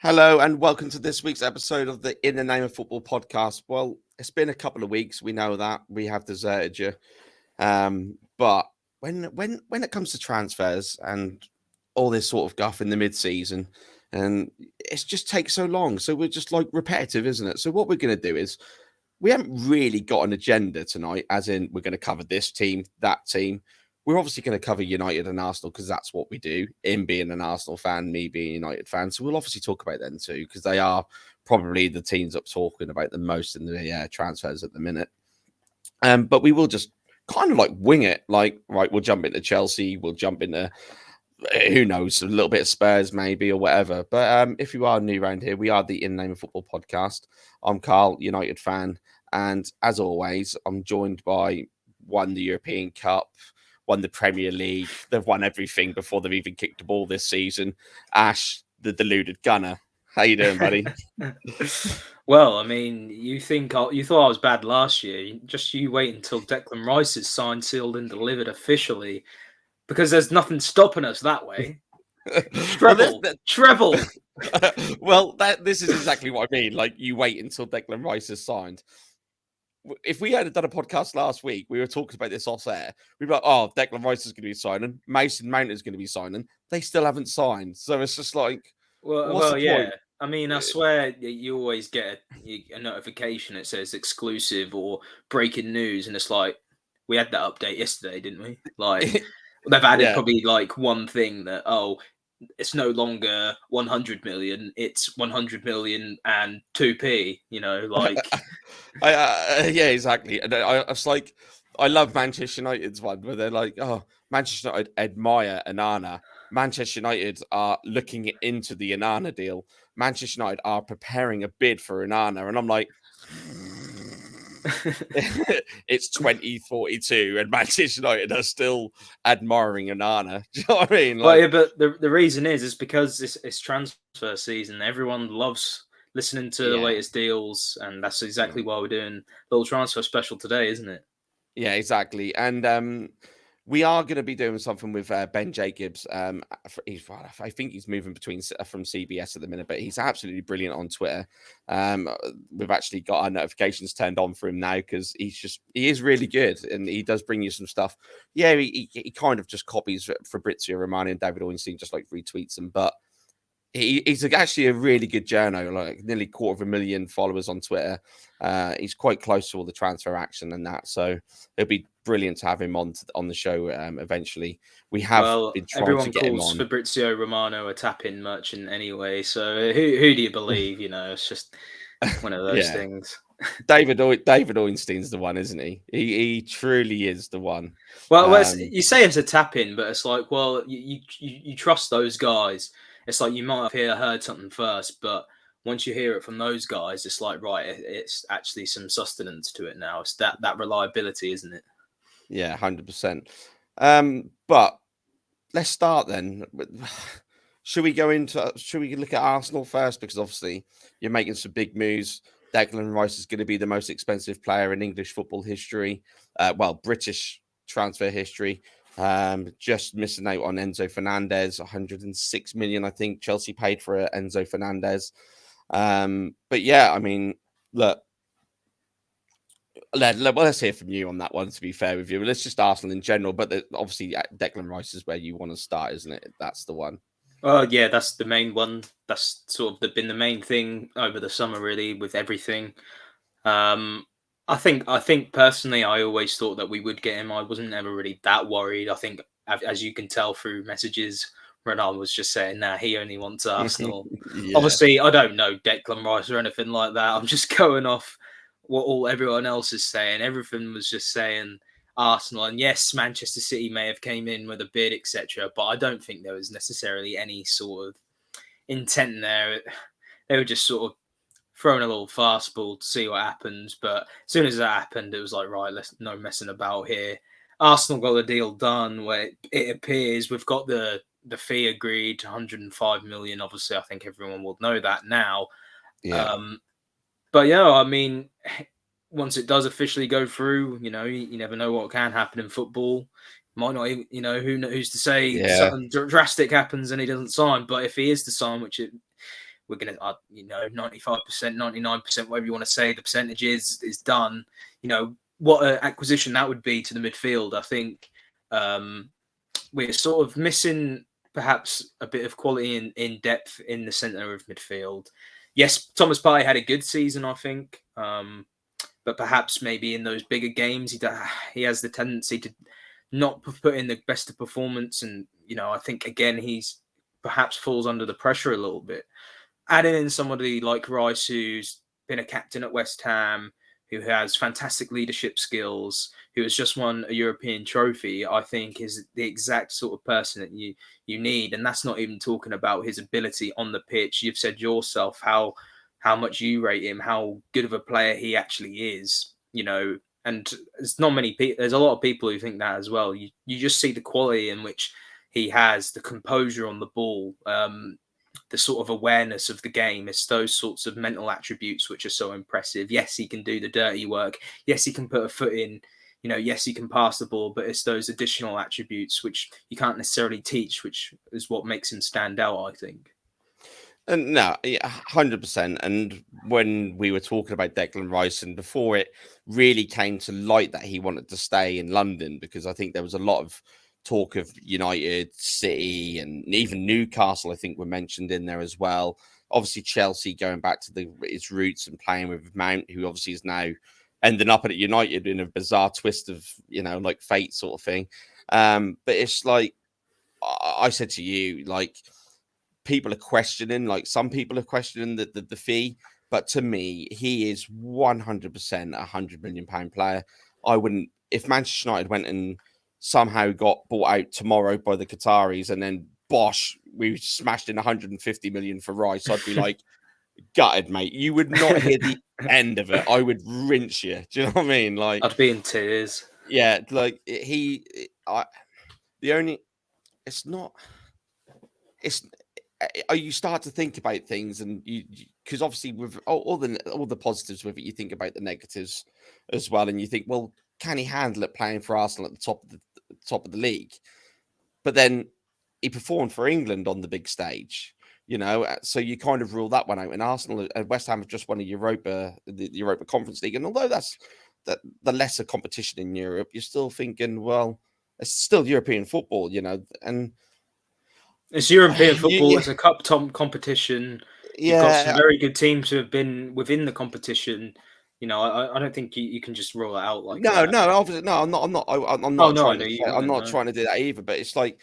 Hello and welcome to this week's episode of the In the Name of Football podcast. Well, it's been a couple of weeks. We know that we have deserted you, but when it comes to transfers and all this sort of guff in the mid-season, and it just takes so long. So we're just like repetitive, isn't it? So what we're going to do is we haven't really got an agenda tonight, as in we're going to cover this team, that team. We're obviously going to cover United and Arsenal because that's what we do. Him being an Arsenal fan, me being a United fan. So we'll obviously talk about them too because they are probably the teams up talking about the most in the transfers at the minute. But we will just kind of like wing it. Like, right, we'll jump into Chelsea. We'll jump into who knows, a little bit of Spurs maybe or whatever. But if you are new around here, we are the In the Name of Football podcast. I'm Carl, United fan. And as always, I'm joined by won the European Cup, won the Premier League. They've won everything before they've even kicked the ball this season. Ash, the deluded gunner. How you doing, buddy? Well, I mean, you thought I was bad last year. Just you wait until Declan Rice is signed, sealed, and delivered officially, because there's nothing stopping us that way. Treble. Well, this is exactly what I mean. Like, you wait until Declan Rice is signed. If we had done a podcast last week, we were talking about this off air. We'd be like, "Oh, Declan Rice is going to be signing. Mason Mount is going to be signing. They still haven't signed." So it's just like, well, yeah. Point? I mean, I swear you always get a notification that says exclusive or breaking news, and it's like we had that update yesterday, didn't we? Like they've added probably like one thing that it's no longer 100 million, it's 100 million and 2p, like yeah, exactly. And it's like, I love Manchester United's one where they're like, "Oh, Manchester United admire Onana. Manchester United are looking into the Onana deal. Manchester United are preparing a bid for Onana." And I'm like, it's 2042 and Manchester United are still admiring Onana. Do you know what I mean? Well, yeah, but the reason is because it's transfer season. Everyone loves listening to the latest deals, and that's exactly why we're doing a little transfer special today, isn't it? Yeah, exactly. And we are going to be doing something with Ben Jacobs. I think he's moving between from CBS at the minute, but he's absolutely brilliant on Twitter. We've actually got our notifications turned on for him now because he is really good and he does bring you some stuff. Yeah, he kind of just copies Fabrizio Romano and David Ornstein, just like retweets them, but he's actually a really good journo, like nearly 250,000 followers on Twitter. He's quite close to all the transfer action and that, so it'd be brilliant to have him on the show eventually. We have been trying to get him on. Everyone calls Fabrizio Romano a tap-in merchant anyway, so who do you believe? It's just one of those things. David Ornstein's the one, isn't he? He truly is the one. Well, you say it's a tap-in, but it's like, well, you trust those guys. It's like you might have heard something first, but once you hear it from those guys, it's like, right, it's actually some sustenance to it now. It's that reliability, isn't it? Yeah, 100%. But let's start then. Should we look at Arsenal first? Because obviously you're making some big moves. Declan Rice is going to be the most expensive player in English football history. British transfer history. Just missing out on Enzo Fernandez, 106 million, I think Chelsea paid for Enzo Fernandez. But yeah, I mean, look, let's hear from you on that one, to be fair with you. Let's just Arsenal in general, but obviously Declan Rice is where you want to start, isn't it? That's the one. Yeah, that's the main one. That's sort of been the main thing over the summer, really, with everything. I think personally, I always thought that we would get him. I wasn't ever really that worried. I think, as you can tell through messages, Ronaldo was just saying, "Nah, he only wants Arsenal." Obviously, I don't know Declan Rice or anything like that. I'm just going off what everyone else is saying. Everything was just saying Arsenal, and yes, Manchester City may have came in with a bid, etc. But I don't think there was necessarily any sort of intent there. They were just sort of throwing a little fastball to see what happens. But as soon as that happened, it was like, right, let's no messing about here. Arsenal got the deal done where it appears we've got the fee agreed, 105 million. Obviously, I think everyone will know that now. Yeah. But yeah, I mean, once it does officially go through, you never know what can happen in football. Might not even, who's to say something drastic happens and he doesn't sign. But if he is to sign, which we're going to, 95%, 99%, whatever you want to say, the percentage is done. What an acquisition that would be to the midfield. I think we're sort of missing perhaps a bit of quality in depth in the centre of midfield. Yes, Thomas Partey had a good season, I think, but perhaps maybe in those bigger games, he has the tendency to not put in the best of performance. And, I think, again, he's perhaps falls under the pressure a little bit. Adding in somebody like Rice, who's been a captain at West Ham, who has fantastic leadership skills, who has just won a European trophy, I think is the exact sort of person that you need. And that's not even talking about his ability on the pitch. You've said yourself how much you rate him, how good of a player he actually is, and there's not many people, there's a lot of people who think that as well. You just see the quality in which he has, the composure on the ball, the sort of awareness of the game. It's those sorts of mental attributes which are so impressive. Yes, he can do the dirty work. Yes, he can put a foot in. Yes, he can pass the ball, but it's those additional attributes which you can't necessarily teach, which is what makes him stand out, I think. And no, 100%. And when we were talking about Declan Rice, and before it really came to light that he wanted to stay in London, because I think there was a lot of talk of United, City, and even Newcastle, I think, were mentioned in there as well. Obviously, Chelsea going back to its roots and playing with Mount, who obviously is now ending up at United in a bizarre twist of, like fate sort of thing. But it's like, I said to you, like, people are questioning, like some people are questioning the fee. But to me, he is 100% £100 million player. I wouldn't, if Manchester United went and somehow got bought out tomorrow by the Qataris and then bosh, we smashed in 150 million for Rice, I'd be like, gutted, mate. You would not hear the end of it. I would rinse you. Do you know what I mean? Like, I'd be in tears. Yeah, like you start to think about things, and you because obviously with all the positives with it, you think about the negatives as well, and you think, well, can he handle it playing for Arsenal at the top of the league? But then he performed for England on the big stage, so you kind of rule that one out. And Arsenal and West Ham have just won the Europa Conference League, and although that's the lesser competition in Europe, you're still thinking, well, it's still European football, and it's European football. It's a cup top competition. You've got some very good teams who have been within the competition. I don't think you can just roll it out like that. No, obviously, no, I'm not trying to do that either. But it's like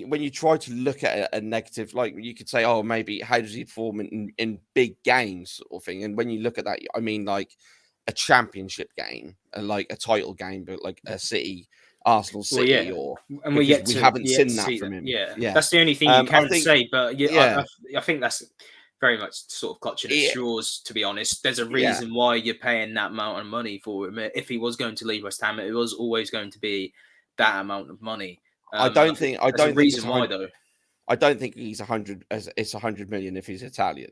when you try to look at a negative, like you could say, oh, maybe how does he perform in big games sort of thing. And when you look at that, I mean, like a championship game, like a title game, but like a Arsenal City, and we haven't seen that from him. Yeah, that's the only thing you can say. But I think that's very much sort of clutching at straws, to be honest. There's a reason why you're paying that amount of money for him. If he was going to leave West Ham, it was always going to be that amount of money. I don't think why though. I don't think he's 100. It's 100 million if he's Italian.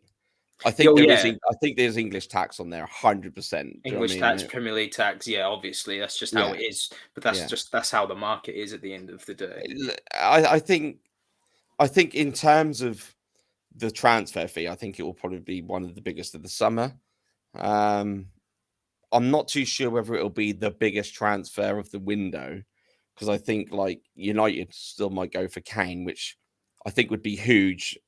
I think there's English tax on there, 100%. English tax, Premier League tax, obviously that's just how it is. But that's how the market is at the end of the day. I think in terms of the transfer fee, I think it will probably be one of the biggest of the summer. I'm not too sure whether it'll be the biggest transfer of the window, because I think like United still might go for Kane, which I think would be huge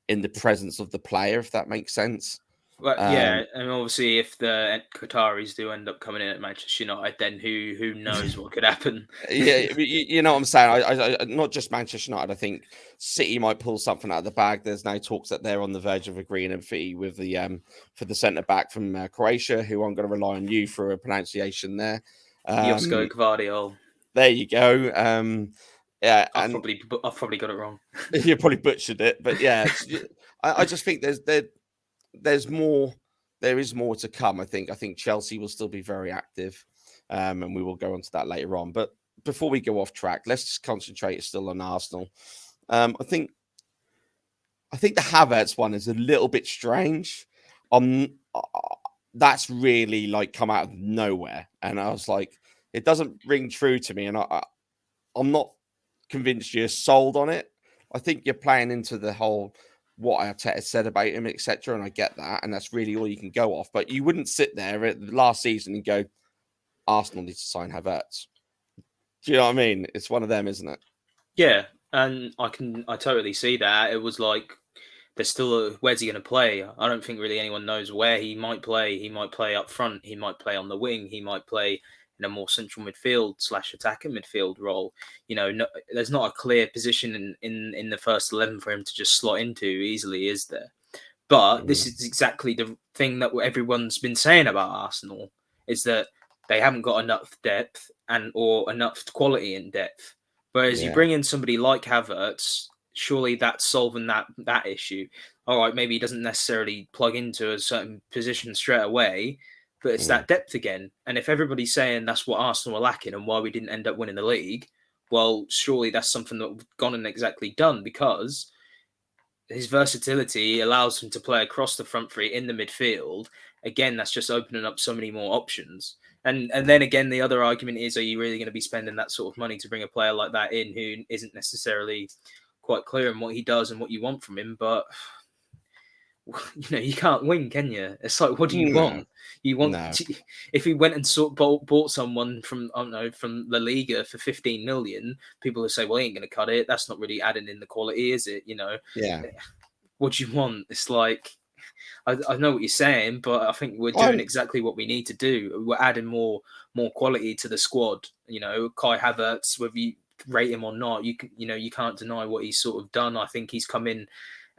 in the presence of the player, if that makes sense. Well, and obviously if the Qataris do end up coming in at Manchester United, then who knows what could happen? You know what I'm saying? I not just Manchester United. I think City might pull something out of the bag. There's now talks that they're on the verge of agreeing a fee with the for the centre back from Croatia, who I'm going to rely on you for a pronunciation there. Josko Gvardiol. There you go. I've probably got it wrong. You probably butchered it, but I just think there's more. There is more to come. I think Chelsea will still be very active, and we will go into that later on. But before we go off track, let's just concentrate still on Arsenal. I think the Havertz one is a little bit strange. That's really like come out of nowhere, and I was like, it doesn't ring true to me, and I'm not convinced you're sold on it. I think you're playing into the whole what Arteta said about him, etc. And I get that, and that's really all you can go off. But you wouldn't sit there at the last season and go, Arsenal needs to sign Havertz. Do you know what I mean? It's one of them, isn't it? Yeah, and I totally see that. It was like there's still where's he going to play? I don't think really anyone knows where he might play. He might play up front. He might play on the wing. He might play in a more central midfield / attacking midfield role. No, there's not a clear position in the first 11 for him to just slot into easily, is there? But this is exactly the thing that everyone's been saying about Arsenal, is that they haven't got enough depth or enough quality in depth. Whereas you bring in somebody like Havertz, surely that's solving that issue. All right, maybe he doesn't necessarily plug into a certain position straight away, but it's that depth again. And if everybody's saying that's what Arsenal are lacking and why we didn't end up winning the league, well, surely that's something that we've gone and exactly done, because his versatility allows him to play across the front three in the midfield. Again, that's just opening up so many more options. And then again, the other argument is, are you really going to be spending that sort of money to bring a player like that in who isn't necessarily quite clear on what he does and what you want from him? But you can't win, can you? It's like, what do you want? You want if he went and bought someone from, I don't know, from La Liga for 15 million, people will say, well, he ain't going to cut it. That's not really adding in the quality, is it? Yeah. What do you want? It's like, I know what you're saying, but I think we're doing exactly what we need to do. We're adding more quality to the squad. Kai Havertz, whether you rate him or not, you can't deny what he's sort of done. I think he's come in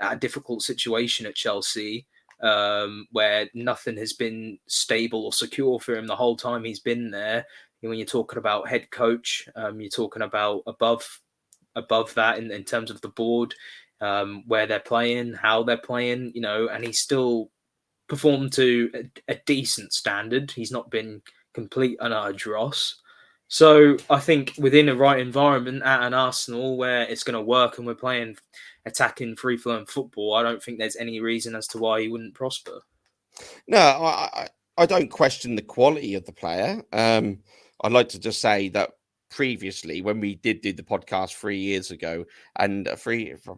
at a difficult situation at Chelsea, where nothing has been stable or secure for him the whole time he's been there. When you're talking about head coach, you're talking about above that in terms of the board, where they're playing, how they're playing, and he's still performed to a decent standard. He's not been complete and utter dross. So I think within a right environment at an Arsenal where it's going to work and we're playing attacking, free-flowing football, I don't think there's any reason as to why he wouldn't prosper. No, I don't question the quality of the player. I'd like to just say that previously, when we did the podcast 3 years ago, and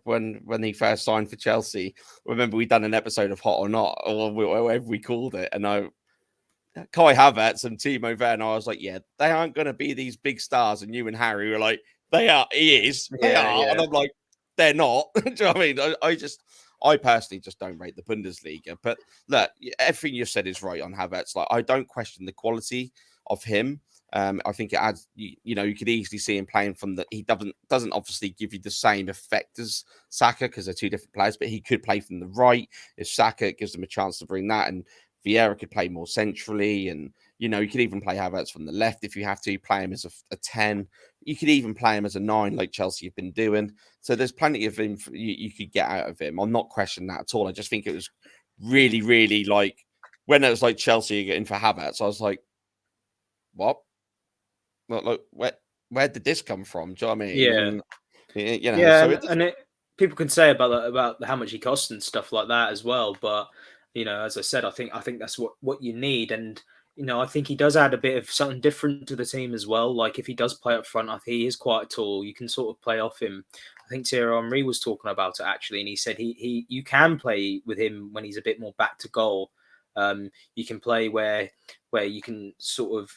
when he first signed for Chelsea, remember we'd done an episode of Hot or Not, or whatever we called it, and Kai Havertz and Timo Werner, I was like, yeah, they aren't going to be these big stars, and you and Harry were like, they are. He is. They are, yeah. And I'm like, they're not. Do you know what I mean? I personally just don't rate the Bundesliga. But look, everything you said is right on Havertz. Like, I don't question the quality of him. I think it adds. You could easily see him playing from he doesn't obviously give you the same effect as Saka because they're two different players. But he could play from the right. If Saka, it gives him a chance to bring that, and Vieira could play more centrally, and you could even play Havertz from the left if you have to. Play him as a 10. You could even play him as a 9, like Chelsea have been doing. So there's plenty of him you could get out of him. I'm not questioning that at all. I just think it was really, really like when it was like Chelsea getting for Havertz, I was like, what? Look, where did this come from? Do you know what I mean? Yeah. So people can say about how much he costs and stuff like that as well, but as I said, I think that's what you need. And I think he does add a bit of something different to the team as well. Like if he does play up front, I think he is quite tall. You can sort of play off him. I think Thierry Henry was talking about it actually, and he said you can play with him when he's a bit more back to goal. You can play where you can sort of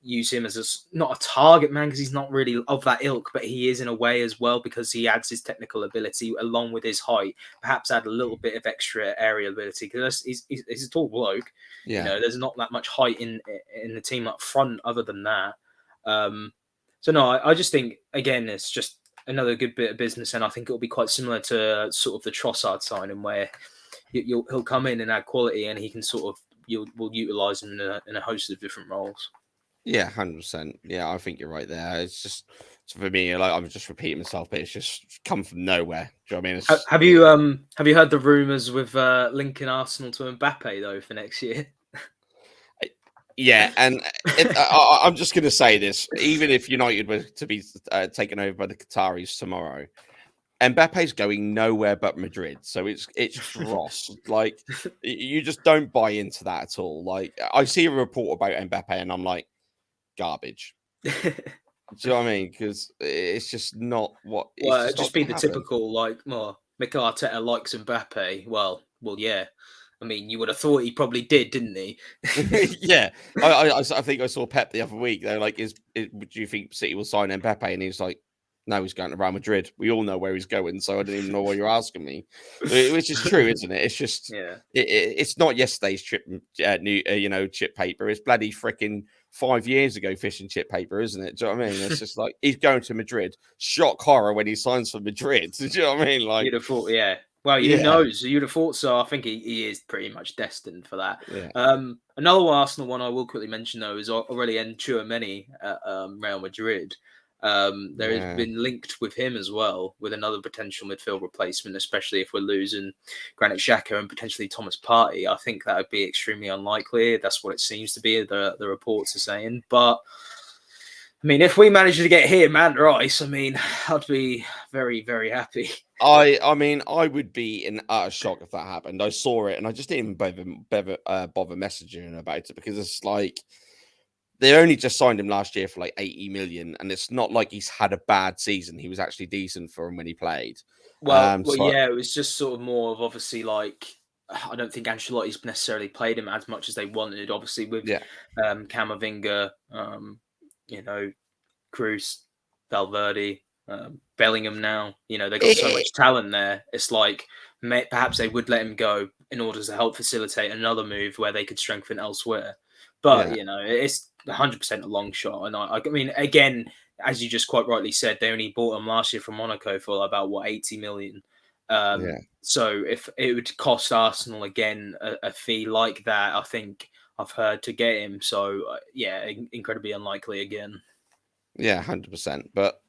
use him as not a target man because he's not really of that ilk, but he is in a way as well because he adds his technical ability along with his height. Perhaps add a little bit of extra area ability because he's a tall bloke. Yeah. There's not that much height in the team up front other than that. So no, I just think again it's just another good bit of business, and I think it'll be quite similar to sort of the Trossard signing where he'll come in and add quality, and he can sort of we'll utilize him in a host of different roles. Yeah, 100%. Yeah, I think you're right there. It's just for me, like I'm just repeating myself, but it's just come from nowhere. Do you know what I mean? Have you heard the rumours with linking Arsenal to Mbappe though for next year? Yeah, and I'm just going to say this: even if United were to be taken over by the Qataris tomorrow, Mbappe's going nowhere but Madrid. So it's dross. Like you just don't buy into that at all. Like I see a report about Mbappe, and I'm like, garbage. Do you know what I mean? Because it's just not what. Well, it'd just be the typical like, well, Mikel Arteta likes Mbappe. Well, yeah. I mean, you would have thought he probably did, didn't he? Yeah, I think I saw Pep the other week. They're like, do you think City will sign Mbappe? And he's like, no, he's going to Real Madrid. We all know where he's going, so I don't even know why you're asking me. Which is true, isn't it? It's just, Yeah. it's not yesterday's chip paper. It's bloody freaking 5 years ago fish and chip paper, isn't it? Do you know what I mean? It's just like he's going to Madrid. Shock horror when he signs for Madrid. Do you know what I mean? Like, You'd have thought, yeah. Well, who yeah, knows? You'd have thought so. I think he is pretty much destined for that. yeah, Another Arsenal one I will quickly mention though is Aurelien Tchouameni at Real Madrid. There has yeah, been linked with him as well with another potential midfield replacement, especially if we're losing Granit Xhaka and potentially Thomas Partey. I think that would be extremely unlikely. That's what it seems to be. The reports are saying, but. I mean, if we manage to get him and Rice, I mean, I'd be very, very happy. I mean, I would be in utter shock if that happened. I saw it and I just didn't bother messaging him about it because it's like they only just signed him last year for like 80 million, and it's not like he's had a bad season. He was actually decent for him when he played. So Yeah, it was just sort of more of obviously like I don't think Ancelotti's necessarily played him as much as they wanted. Obviously with yeah, Camavinga, you know, Cruz, Valverde, Bellingham now. You know, they got so much talent there. It's like perhaps they would let him go in order to help facilitate another move where they could strengthen elsewhere. But, yeah, you know, it's 100% a long shot. And I mean, again, as you just quite rightly said, they only bought him last year from Monaco for about, 80 million. yeah. So if it would cost Arsenal again a fee like that, I think I've heard to get him. So, yeah, incredibly unlikely again. Yeah, 100%. But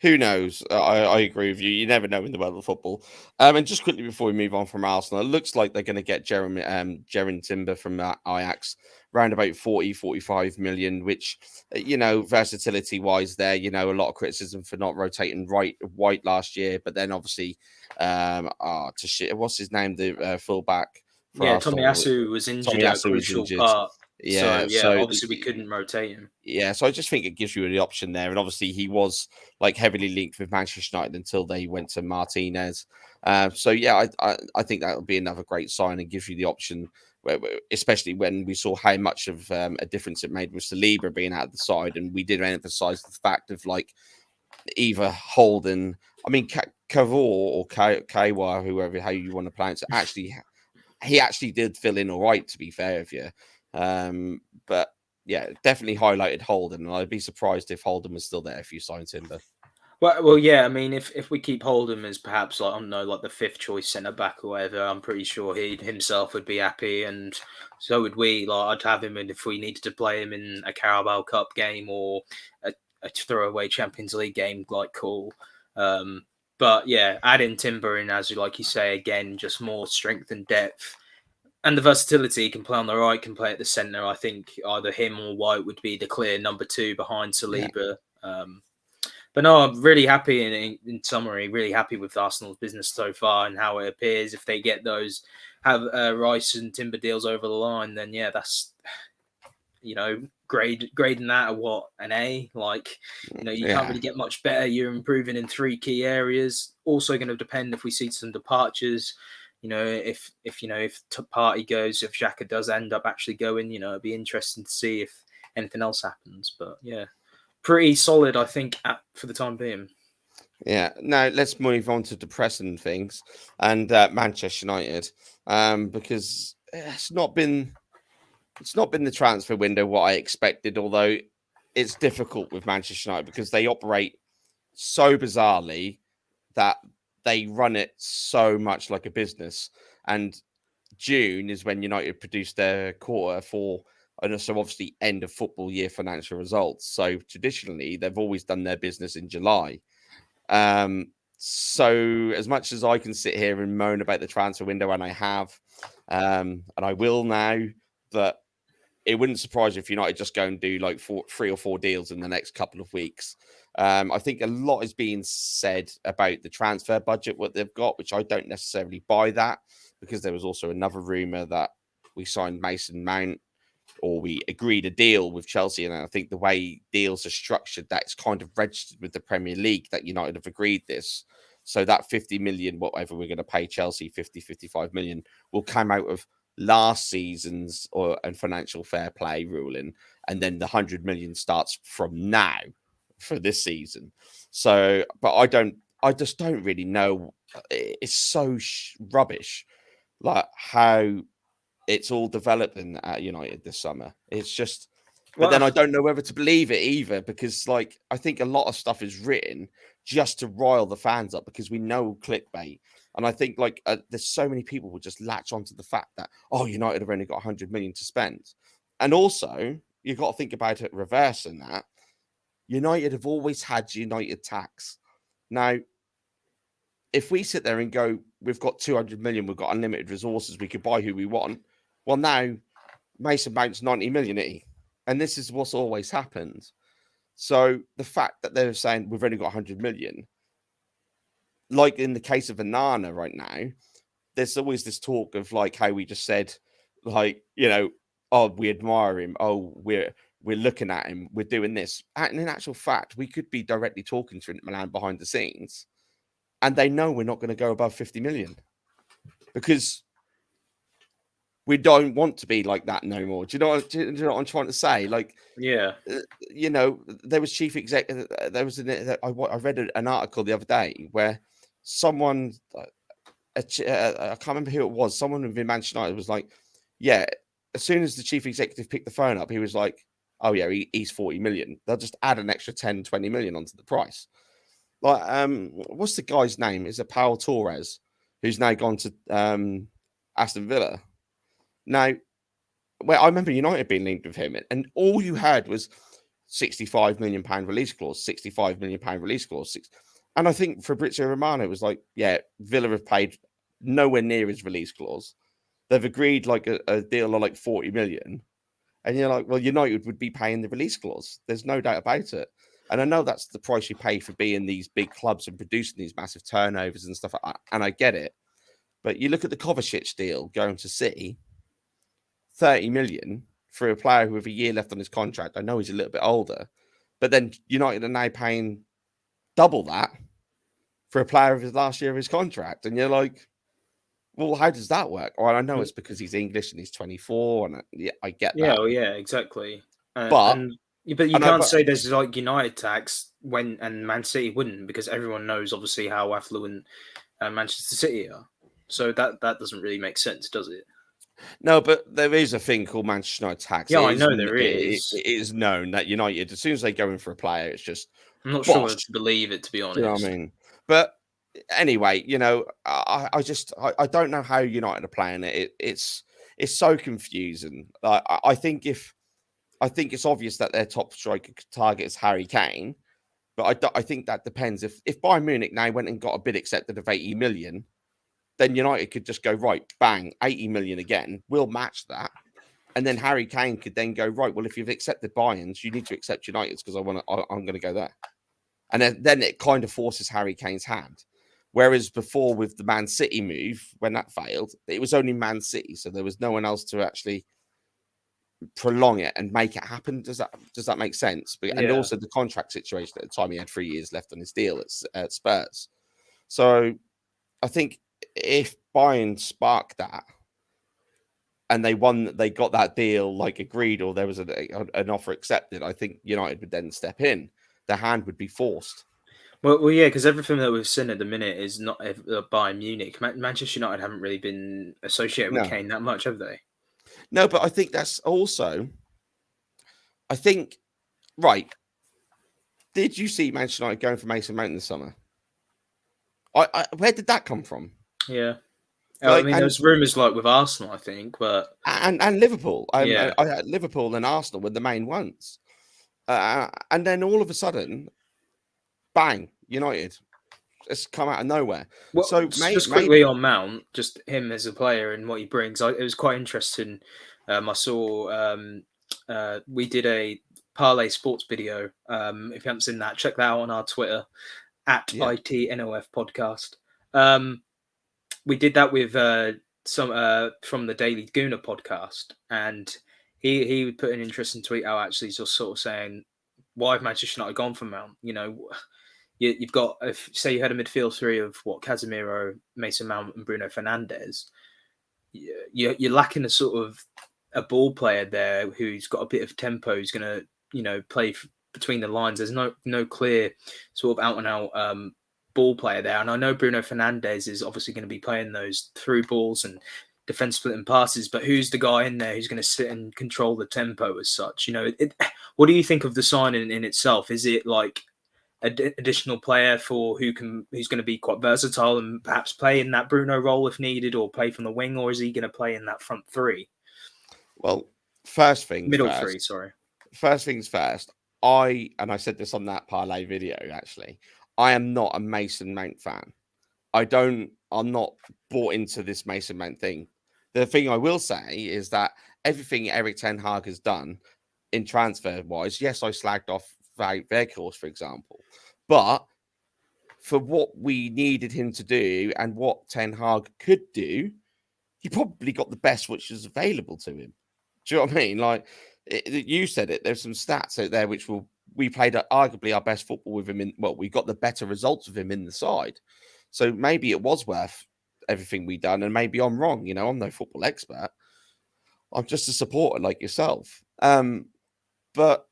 who knows? I agree with you. You never know in the world of football. And just quickly before we move on from Arsenal, it looks like they're going to get Jeremy Timber from Ajax around about 40-45 million, which, versatility wise there, a lot of criticism for not rotating White last year. But then obviously, what's his name? The fullback for Yeah, Arsenal. Tomiyasu was injured at a Tomiyasu was crucial injured. part. So Yeah. yeah, So obviously we couldn't rotate him. yeah, so I just think it gives you the option there, and obviously he was like heavily linked with Manchester United until they went to Martinez. So yeah, I think that would be another great sign and gives you the option, especially when we saw how much of a difference it made with Saliba being out of the side, and we did emphasise the fact of like either Holden, I mean Cavor or Kaiwa, whoever how you want to pronounce it, actually he actually did fill in all right, to be fair with you. But yeah, definitely highlighted Holden, and I'd be surprised if Holden was still there if you signed Timber. Well, yeah. I mean, if we keep Holdham as perhaps like I don't know, like the fifth choice centre back or whatever, I'm pretty sure he himself would be happy, and so would we. Like I'd have him, and if we needed to play him in a Carabao Cup game or a throwaway Champions League game, like cool. But yeah, adding Timber in as like you say again, just more strength and depth. And the versatility, he can play on the right, can play at the centre. I think either him or White would be the clear number two behind Yeah, Saliba. But no, I'm really happy in summary, really happy with Arsenal's business so far and how it appears. If they get those, have Rice and Timber deals over the line, then yeah, that's, grading that at an A. Like, you can't yeah, really get much better. You're improving in three key areas. Also going to depend if we see some departures. If Partey goes, if Xhaka does end up actually going, it'd be interesting to see if anything else happens. But yeah, pretty solid, I think, for the time being. yeah. Now let's move on to depressing things and Manchester United, because it's not been the transfer window what I expected. Although it's difficult with Manchester United because they operate so bizarrely that they run it so much like a business. And June is when United produced their quarter four, and also obviously end of football year financial results. So traditionally, they've always done their business in July. So as much as I can sit here and moan about the transfer window, and I have, and I will now, but it wouldn't surprise you if United just go and do like 3 or 4 deals in the next couple of weeks. I think a lot is being said about the transfer budget, what they've got, which I don't necessarily buy that, because there was also another rumor that we signed Mason Mount, or we agreed a deal with Chelsea. And I think the way deals are structured, that's kind of registered with the Premier League that United have agreed this. So that 50 million, whatever we're going to pay Chelsea, 55 million, will come out of last season's and financial fair play ruling. And then the 100 million starts from now for this season. So, but I just don't really know. It's so rubbish, like how it's all developing at United this summer. It's just, but then I don't know whether to believe it either, because like I think a lot of stuff is written just to rile the fans up because we know clickbait. And I think like there's so many people will just latch onto the fact that, oh, United have only got 100 million to spend. And also, you've got to think about it reversing that. United have always had United tax. Now, if we sit there and go, we've got 200 million, we've got unlimited resources, we could buy who we want. Well, now Mason Mount's 90 million, and this is what's always happened. So the fact that they're saying we've only got 100 million, like in the case of Anana right now, there's always this talk of like how we just said, like, oh, we admire him. Oh, we're looking at him. We're doing this. And in actual fact, we could be directly talking to Milan behind the scenes, and they know we're not going to go above 50 million because we don't want to be like that no more. Do you know what I'm trying to say? Like, yeah, there was chief executive. There was I read an article the other day where someone, I can't remember who it was. Someone within Manchester United was like, yeah. As soon as the chief executive picked the phone up, he was like, oh yeah, he's 40 million. They'll just add an extra 10, 20 million onto the price. Like, what's the guy's name? Is it Paul Torres, who's now gone to Aston Villa? Now, well, I remember United being linked with him, and all you heard was 65 million pound release clause, 65 million pound release clause. And I think Fabrizio Romano was like, yeah, Villa have paid nowhere near his release clause. They've agreed like a deal of like 40 million. And you're like, well, United would be paying the release clause. There's no doubt about it. And I know that's the price you pay for being these big clubs and producing these massive turnovers and stuff like that. And I get it. But you look at the Kovacic deal going to City, 30 million for a player who with a year left on his contract. I know he's a little bit older, but then United are now paying double that for a player of his last year of his contract. And you're like, well, how does that work? Or I know it's because he's English and he's 24, and I get that. Well, yeah, exactly. But you can't say there's like United tax and Man City wouldn't, because everyone knows obviously how affluent Manchester City are. So that doesn't really make sense, does it? No, but there is a thing called Manchester United tax. Yeah, I know there is. It is known that United, as soon as they go in for a player, it's just. I'm not sure to believe it, to be honest. You know what I mean? But anyway, I don't know how United are playing it. It's so confusing. I think it's obvious that their top striker target is Harry Kane, but I think that depends. If Bayern Munich now went and got a bid accepted of 80 million, then United could just go, right, bang, 80 million again. We'll match that. And then Harry Kane could then go, right, well, if you've accepted Bayern's, you need to accept United's because I'm going to go there. And then it kind of forces Harry Kane's hand. Whereas before with the Man City move, when that failed, it was only Man City. So there was no one else to actually prolong it and make it happen. Does that make sense? And also the contract situation at the time, he had 3 years left on his deal at Spurs. So I think if Bayern sparked that and they got that deal like agreed, or there was an offer accepted, I think United would then step in. Their hand would be forced. Well, yeah, because everything that we've seen at the minute is not Bayern Munich. Manchester United haven't really been associated with Kane that much, have they? No, but I think that's also. I think, right. Did you see Manchester United going for Mason Mount this summer? Where did that come from? Yeah. I mean, there's rumours like with Arsenal, I think, but and Liverpool. Liverpool and Arsenal were the main ones, and then all of a sudden, bang! United, it's come out of nowhere. Well, so just quickly on Mount, just him as a player and what he brings. It was quite interesting. I saw we did a Parlay Sports video. If you haven't seen that, check that out on our Twitter at ITNOF podcast. We did that with some from the Daily Gooner podcast, and he would put an interesting tweet out, actually, just sort of saying, why have Manchester United gone for Mount? you've got, if say you had a midfield three of what, Casemiro, Mason Mount, and Bruno Fernandes, you're lacking a sort of a ball player there who's got a bit of tempo, who's going to play between the lines. There's no clear sort of out and out ball player there, and I know Bruno Fernandes is obviously going to be playing those through balls and defense splitting passes, but who's the guy in there who's going to sit and control the tempo as such? What do you think of the signing in itself? Is it like additional player who's going to be quite versatile and perhaps play in that Bruno role if needed, or play from the wing, or is he going to play in that front three? Well, middle three, sorry. First things first, I said this on that parlay video, actually, I am not a Mason Mount fan. I'm not bought into this Mason Mount thing. The thing I will say is that everything Erik ten Hag has done in transfer wise, yes, I slagged off Weghorst, for example, but for what we needed him to do and what Ten Hag could do, he probably got the best which is available to him. Do you know what I mean? Like you said it, there's some stats out there which we played arguably our best football with him we got the better results of him in the side. So maybe it was worth everything we done, and maybe I'm wrong. I'm no football expert. I'm just a supporter like yourself. But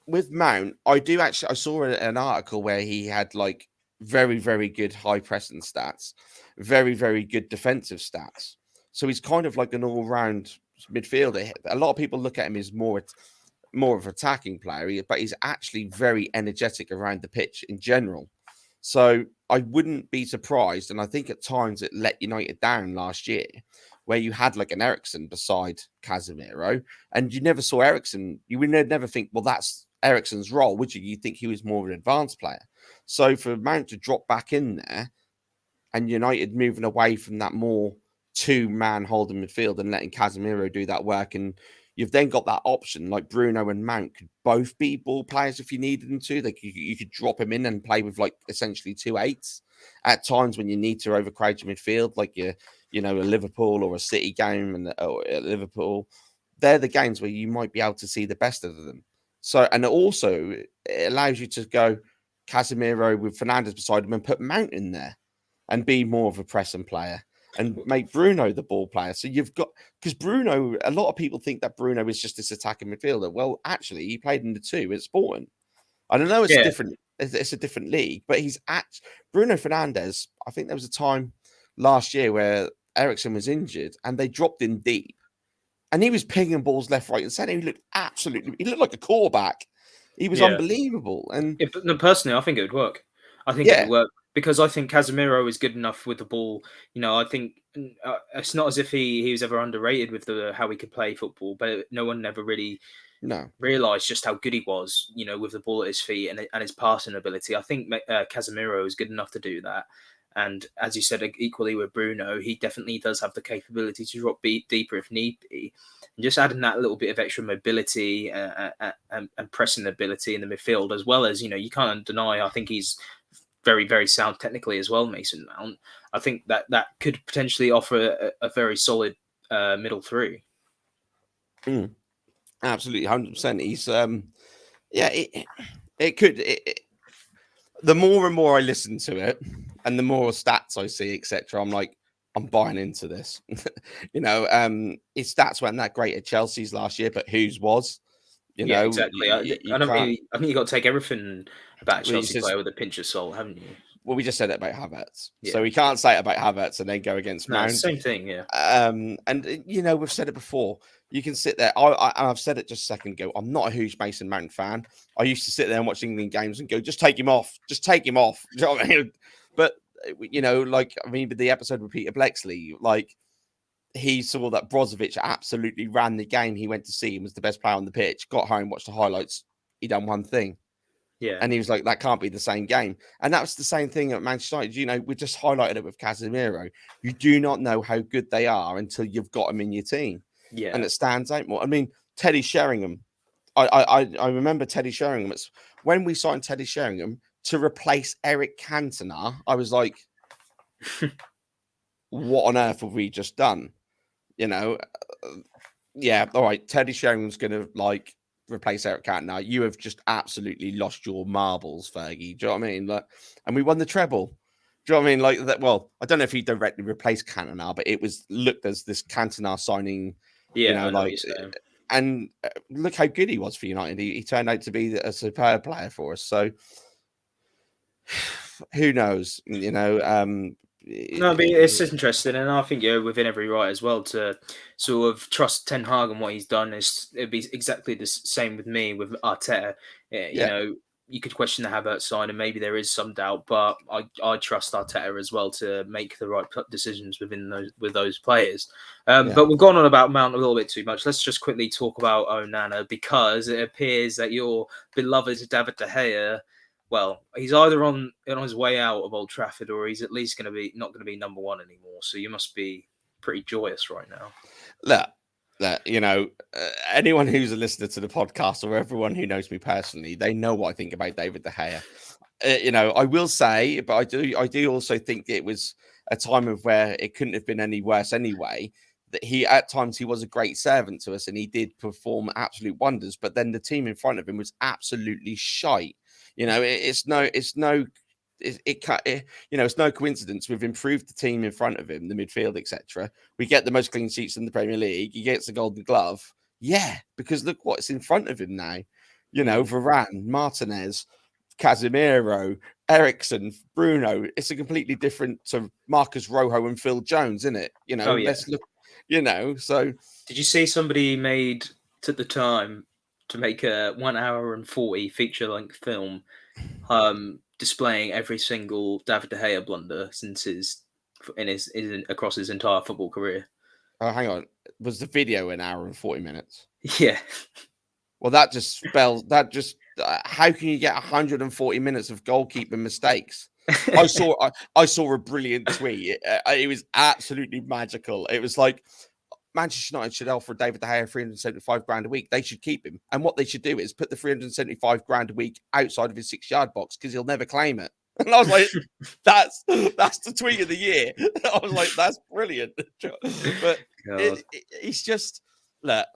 with Mount, I saw an article where he had like very, very good high pressing stats, very, very good defensive stats. So he's kind of like an all-round midfielder. A lot of people look at him as more of an attacking player, but he's actually very energetic around the pitch in general. So I wouldn't be surprised, and I think at times it let United down last year, where you had like an Eriksen beside Casemiro, and you never saw Eriksen. You would never think, well, that's Eriksen's role, would you? You think he was more of an advanced player. So for Mount to drop back in there, and United moving away from that more two-man holding midfield and letting Casemiro do that work, and you've then got that option like Bruno and Mount could both be ball players if you needed them to. Like you could drop him in and play with like essentially 2-8s at times when you need to overcrowd your midfield, like a Liverpool or a City game and at Liverpool. They're the games where you might be able to see the best of them. So, and also it allows you to go Casemiro with Fernandes beside him and put Mount in there and be more of a pressing player and make Bruno the ball player. So you've got, because Bruno, a lot of people think that Bruno is just this attacking midfielder. Well, actually, he played in the two at Sporting. I don't know, it's a different league, but he's at Bruno Fernandes. I think there was a time last year where Eriksen was injured and they dropped in deep and he was pinging balls left, right, and center. He looked like a quarterback. He was unbelievable. And personally, I think it would work. I think it would work because I think Casemiro is good enough with the ball. I think it's not as if he was ever underrated with how he could play football, but no one ever really realised just how good he was, with the ball at his feet and his passing ability. I think Casemiro is good enough to do that. And as you said, equally with Bruno, he definitely does have the capability to drop deeper if need be. And just adding that little bit of extra mobility and pressing ability in the midfield, as well as, you can't deny, I think he's very, very sound technically as well, Mason Mount. I think that could potentially offer a very solid middle three. Absolutely, 100%. He's, it could. The more and more I listen to it, and the more stats I see, etc., I'm like, I'm buying into this. His stats weren't that great at Chelsea's last year, but whose was? Exactly. I think you got to take everything about a Chelsea player with a pinch of salt, haven't you? Well, we just said it about Havertz, so we can't say it about Havertz and then go against Mount. Same thing, yeah. And we've said it before. You can sit there. I've said it just a second ago. I'm not a huge Mason Mount fan. I used to sit there and watch England games and go, just take him off. Just take him off. You know what I mean? But with the episode with Peter Blexley, he saw that Brozovic absolutely ran the game. He went to see him, was the best player on the pitch. Got home, watched the highlights. He done one thing. Yeah. And he was like, that can't be the same game. And that was the same thing at Manchester United. We just highlighted it with Casemiro. You do not know how good they are until you've got them in your team. Yeah. And it stands out more. I mean, Teddy Sheringham. I remember Teddy Sheringham. It's when we signed Teddy Sheringham to replace Eric Cantona, I was like, what on earth have we just done? All right, Teddy Sheringham's going to replace Eric Cantona, you have just absolutely lost your marbles, Fergie. Do you know what I mean? Like, and we won the treble. Do you know what I mean? Like that. Well, I don't know if he directly replaced Cantona, but it was looked as this Cantona signing. You Yeah, know, I know what like, you're saying. and look how good he was for United. He turned out to be a superb player for us. So who knows? You know, No, but it's interesting, and I think you're within every right as well to sort of trust Ten Hag and what he's done. It'd be exactly the same with me with Arteta. You yeah, know, you could question the Havertz side, and maybe there is some doubt, but I trust Arteta as well to make the right decisions with those players. yeah. But we've gone on about Mount a little bit too much. Let's just quickly talk about Onana, because it appears that your beloved David De Gea, well, he's either on his way out of Old Trafford, or he's at least not going to be number one anymore. So you must be pretty joyous right now. Look, you know, anyone who's a listener to the podcast, or everyone who knows me personally, they know what I think about David De Gea. You know, I will say, but I do also think it was a time of where it couldn't have been any worse anyway. That he at times he was a great servant to us, and he did perform absolute wonders. But then the team in front of him was absolutely shite. You know, it's no, you know, it's no coincidence. We've improved the team in front of him, the midfield, etc. We get the most clean sheets in the Premier League. He gets the Golden Glove. Yeah, because look what's in front of him now. You know, Varane, Martinez, Casemiro, Ericsson, Bruno. It's a completely different to Marcus Rojo and Phil Jones, isn't it? You know, let's look. You know, so did you see somebody took the time to make a 1 hour and 40 feature-length film, displaying every single David De Gea blunder since across his entire football career? Oh, hang on. Was the video an hour and 40 minutes? Yeah. Well, that just spells that just how can you get 140 minutes of goalkeeping mistakes? I saw a brilliant tweet. It was absolutely magical. It was like Manchester United should offer David De Gea 375 grand a week. They should keep him. And what they should do is put the 375 grand a week outside of his 6-yard box, because he'll never claim it. And I was like, that's the tweet of the year. I was like, that's brilliant. But it's just, look,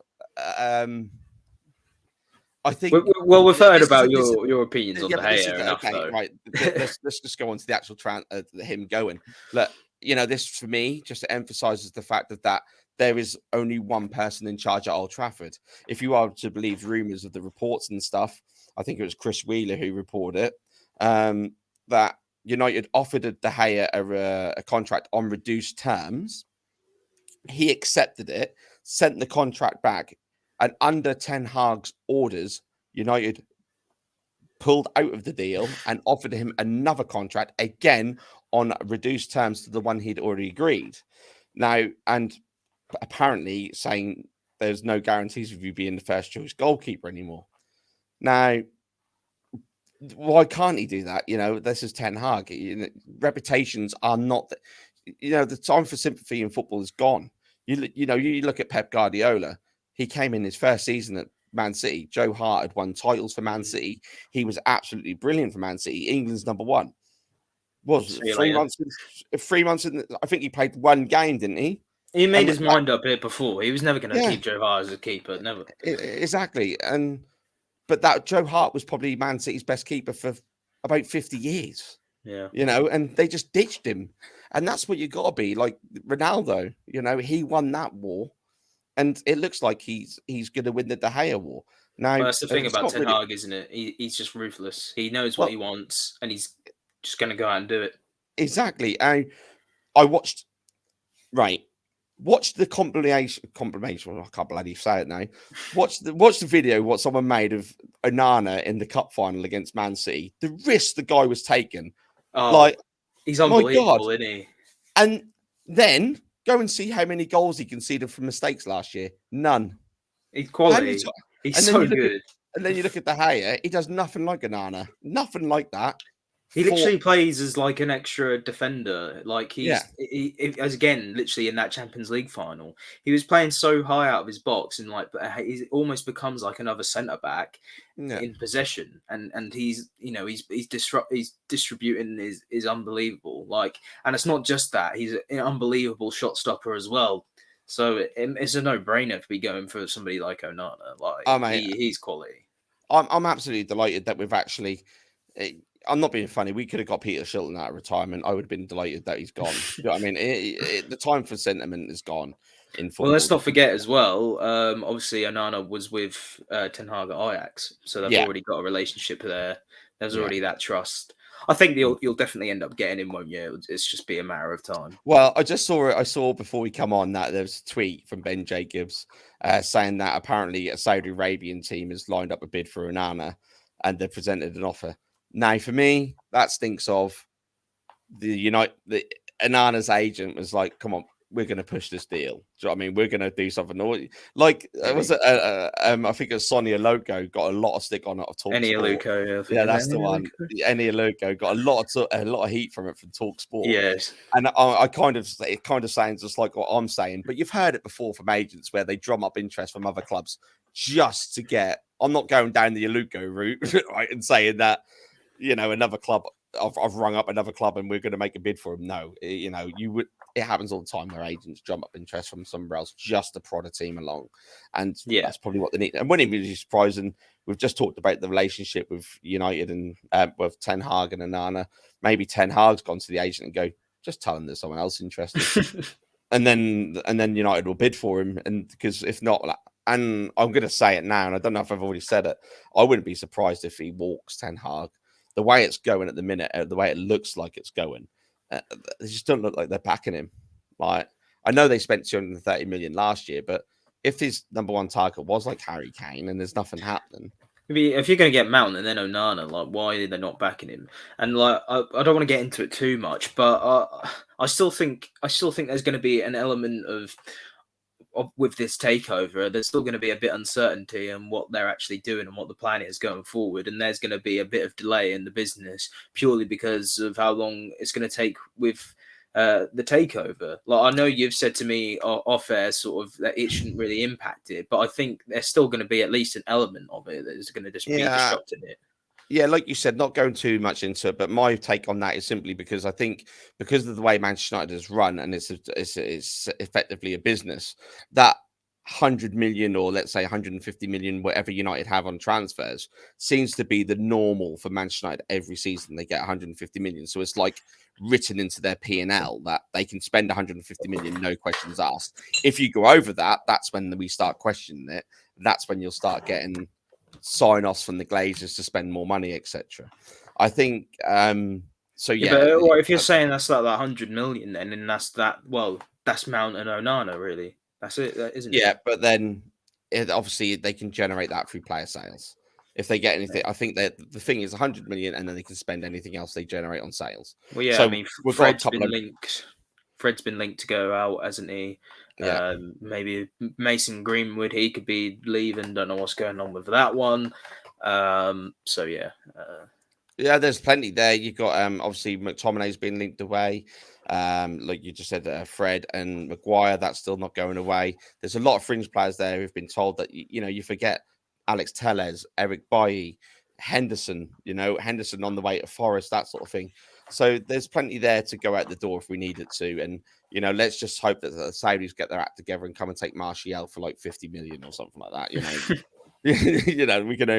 I think. Well, we've heard about your opinions on De Gea enough, okay, though. right. Let's just go on to the actual him going. Look, you know, this for me just emphasizes the fact that there is only one person in charge at Old Trafford. If you are to believe rumors of the reports and stuff, I think it was Chris Wheeler who reported it, that United offered De Gea a contract on reduced terms. He accepted it, sent the contract back, and under Ten Hag's orders, United pulled out of the deal and offered him another contract, again on reduced terms to the one he'd already agreed. Now, and apparently saying there's no guarantees of you being the first choice goalkeeper anymore. Now, why can't he do that? You know, this is Ten Hag. Reputations are not, the time for sympathy in football is gone. You look at Pep Guardiola. He came in his first season at Man City. Joe Hart had won titles for Man City. He was absolutely brilliant for Man City. England's number one. Was 3 months? 3 months in. I think he played one game, didn't he? He made his mind up here before. He was never going to keep Joe Hart as a keeper. Never. Exactly. But that Joe Hart was probably Man City's best keeper for about 50 years. Yeah. You know, and they just ditched him. And that's what you got to be. Like Ronaldo, he won that war. And it looks like he's going to win the De Gea war. Now, that's the thing about Ten Hag, isn't it? He's just ruthless. He knows what he wants, and he's just going to go out and do it. Exactly. I watched the compilation. I can't bloody say it now. Watch the video what someone made of Onana in the cup final against Man City. The risk the guy was taking. Oh, he's unbelievable, isn't he? And then go and see how many goals he conceded from mistakes last year. None. He's quality. He's so good. And then you look at De Gea. He does nothing like Onana. Nothing like that. He literally plays as like an extra defender. Like he again, literally in that Champions League final, he was playing so high out of his box, and like he almost becomes like another centre back in possession. And he's distributing is unbelievable. Like, and it's not just that, he's an unbelievable shot stopper as well. So it's a no-brainer to be going for somebody like Onana. Like Oh, mate, he's quality. I'm absolutely delighted that we've actually. eh, I'm not being funny. We could have got Peter Shilton out of retirement. I would have been delighted that he's gone. You know what I mean? The time for sentiment is gone in Well, let's football. not forget as well. Obviously, Onana was with Ten Hag at Ajax, so they've Yeah, already got a relationship there. There's yeah. already that trust. I think Mm. you'll definitely end up getting him, won't you? It's just be a matter of time. Well, I just saw it. I saw before we come on that there was a tweet from Ben Jacobs saying that apparently a Saudi Arabian team has lined up a bid for Onana and they've presented an offer. Now, for me, that stinks of the Anana's agent was like, "Come on, we're going to push this deal." Do you know what I mean? We're going to do something. Like was Really. it? I think it was Sonia Loco got a lot of stick on it of Talk Any Sport. Aluko, I think Yeah, his that's name, the Eni one. Aluko? Any Loco got a lot of heat from it from Talk Sport. Yes. And I kind of it kind of sounds just like what I'm saying, but you've heard it before from agents where they drum up interest from other clubs just to get. I'm not going down the Aluko route, right, and saying that another club. I've rung up another club and we're going to make a bid for him. No, you would. It happens all the time where agents drum up interest from somewhere else just to prod a team along, and Yeah. that's probably what they need. And wouldn't it be surprising? We've just talked about the relationship with United and with Ten Hag and Onana. Maybe Ten Hag's gone to the agent and go, just tell him there's someone else interested, and then United will bid for him. And because if not, and I'm going to say it now, and I don't know if I've already said it, I wouldn't be surprised if he walks Ten Hag. The way it's going at the minute, the way it looks like it's going, they just don't look like they're backing him. Like I know they spent 230 million last year, but if his number one target was like Harry Kane and there's nothing happening, If you're going to get Mount and then Onana, like why are they not backing him? And like I don't want to get into it too much, but I still think there's going to be an element of with this takeover. There's still going to be a bit uncertainty in what they're actually doing and what the plan is going forward, and there's going to be a bit of delay in the business purely because of how long it's going to take with the takeover. Like I know you've said to me off air, sort of that it shouldn't really impact it, but I think there's still going to be at least an element of it that is going to just be disrupting it. Yeah, like you said, not going too much into it, but my take on that is simply because I think because of the way Manchester United is run and it's effectively a business, that 100 million or let's say 150 million, whatever United have on transfers, seems to be the normal for Manchester United every season. They get 150 million. So it's like written into their P&L that they can spend 150 million, no questions asked. If you go over that, that's when we start questioning it. That's when you'll start getting sign-offs from the Glazers to spend more money, etc. I think so. Yeah, but well, if you're saying that's like that 100 million, then that's that. Well, that's Mount and Onana, really. That's it, isn't it? yeah, but then obviously they can generate that through player sales. If they get anything, I think that the thing is 100 million, and then they can spend anything else they generate on sales. Well, yeah, So I mean, we've got a couple of linked. Fred's been linked to go out, hasn't he? yeah. Maybe Mason Greenwood, he could be leaving. Don't know what's going on with that one. So yeah. Yeah, there's plenty there. You got obviously McTominay's been linked away. Like you just said, Fred and Maguire, that's still not going away. There's a lot of fringe players there who've been told that you forget Alex Telles, Eric Bailly, Henderson. Henderson on the way to Forest, that sort of thing. So there's plenty there to go out the door if we needed to. And let's just hope that the Saudis get their act together and come and take Martial for like 50 million or something like that.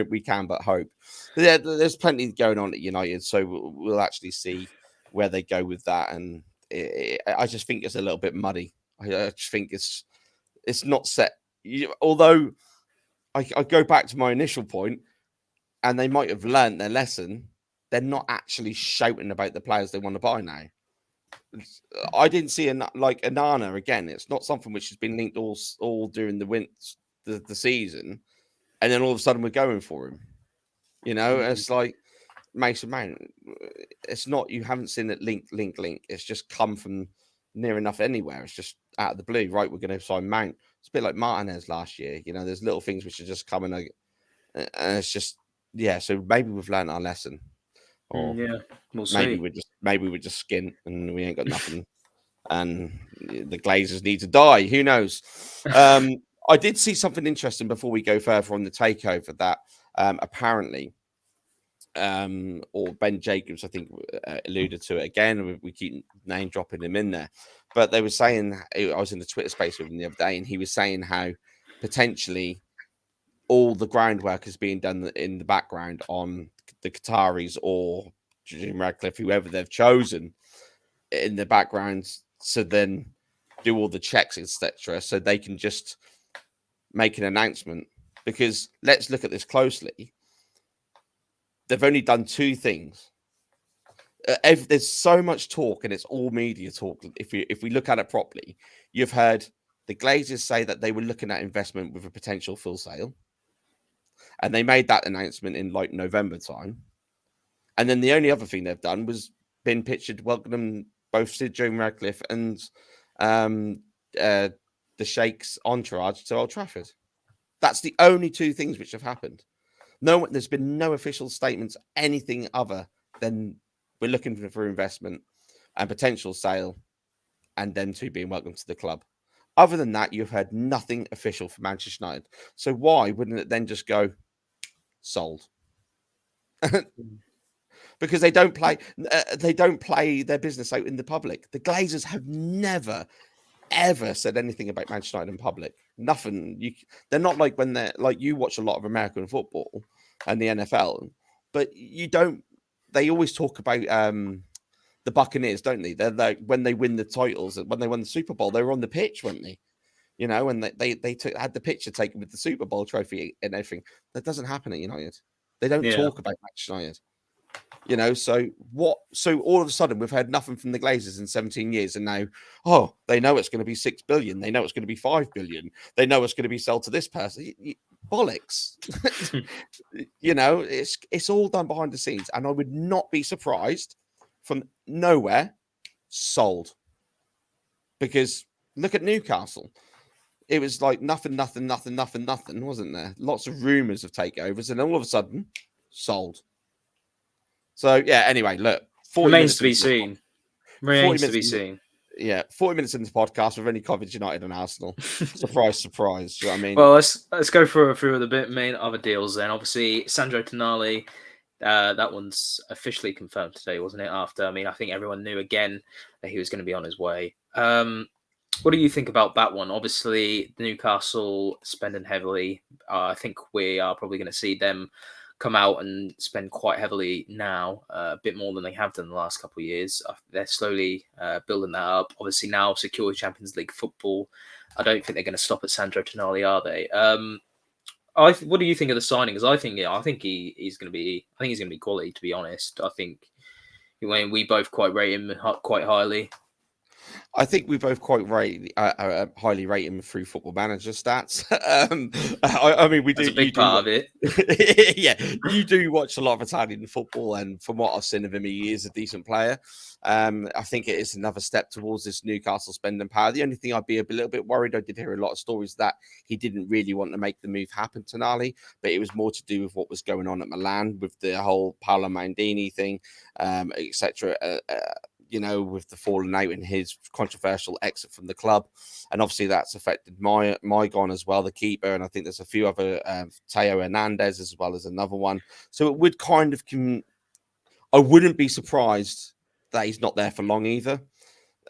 we can but hope. But yeah, there's plenty going on at United, so we'll actually see where they go with that. And I just think it's a little bit muddy. I just think it's not set. Although I go back to my initial point, and they might have learned their lesson. They're not actually shouting about the players they want to buy now. I didn't see like Onana again. It's not something which has been linked all during the season. And then all of a sudden we're going for him. It's like Mason Mount. It's not, you haven't seen it link. It's just come from near enough anywhere. It's just out of the blue, right? We're going to sign Mount. It's a bit like Martinez last year. There's little things which are just coming, and it's just, yeah. So maybe we've learned our lesson, or Yeah, we'll maybe see. we're just skint and we ain't got nothing, and the Glazers need to die. Who knows? I did see something interesting before we go further on the takeover that apparently or Ben Jacobs, I think, alluded to it again. We keep name dropping him in there, but they were saying, I was in the Twitter space with him the other day, and he was saying how potentially all the groundwork is being done in the background on the Qataris or Jim Radcliffe, whoever they've chosen in the background, to then do all the checks, etc., so they can just make an announcement. Because let's look at this closely. They've only done two things. There's so much talk, and it's all media talk. If we look at it properly, you've heard the Glazers say that they were looking at investment with a potential full sale, and they made that announcement in like November time. And then the only other thing they've done was been pictured welcoming both Sir Jim Radcliffe and the Sheikh's entourage to Old Trafford. That's the only two things which have happened. No, there's been no official statements, anything other than we're looking for investment and potential sale, and them two being welcome to the club. Other than that, you've heard nothing official from Manchester United. So why wouldn't it then just go sold? Because they don't play their business out in the public. The Glazers have never ever said anything about Manchester United in public. Nothing. They're not like when they're like, you watch a lot of American football and the NFL, but you don't. They always talk about the Buccaneers, don't they? They're like, when they win the titles, when they won the Super Bowl, they were on the pitch, weren't they? You know, and they had the picture taken with the Super Bowl trophy and everything. That doesn't happen at United. They don't talk about Manchester United. You know, so what? So all of a sudden, we've heard nothing from the Glazers in 17 years, and now, they know it's going to be 6 billion. They know it's going to be 5 billion. They know it's going to be sold to this person. Bollocks. You know, it's all done behind the scenes, and I would not be surprised from nowhere sold. Because look at Newcastle. It was like nothing, wasn't there? Lots of rumours of takeovers, and all of a sudden, sold. So yeah. Anyway, look. Remains to be seen. Remains to be seen. Yeah, 40 minutes into the podcast, we've only covered United and Arsenal. Surprise, surprise. Do you know what I mean? Well, let's go through the main other deals then. Obviously, Sandro Tonali, that one's officially confirmed today, wasn't it? After, I think everyone knew again that he was going to be on his way. What do you think about that one? Obviously, Newcastle spending heavily. I think we are probably going to see them come out and spend quite heavily now, a bit more than they have done the last couple of years. They're slowly building that up. Obviously now secure Champions League football. I don't think they're going to stop at Sandro Tonali, are they? What do you think of the signing? Because I think he's going to be quality. To be honest, I think we both quite rate him quite highly. I think we both quite highly rate him through Football Manager stats. I mean, we do. That's a big part of it. Yeah, you do watch a lot of Italian football, and from what I've seen of him, he is a decent player. I think it is another step towards this Newcastle spending power. The only thing I'd be a little bit worried, I did hear a lot of stories that he didn't really want to make the move happen, Tonali, but it was more to do with what was going on at Milan with the whole Paolo Maldini thing, etc. You know, with the falling out in his controversial exit from the club. And obviously that's affected Maicon as well, the keeper. And I think there's a few other, Teo Hernandez as well as another one. So it would kind of, I wouldn't be surprised that he's not there for long either.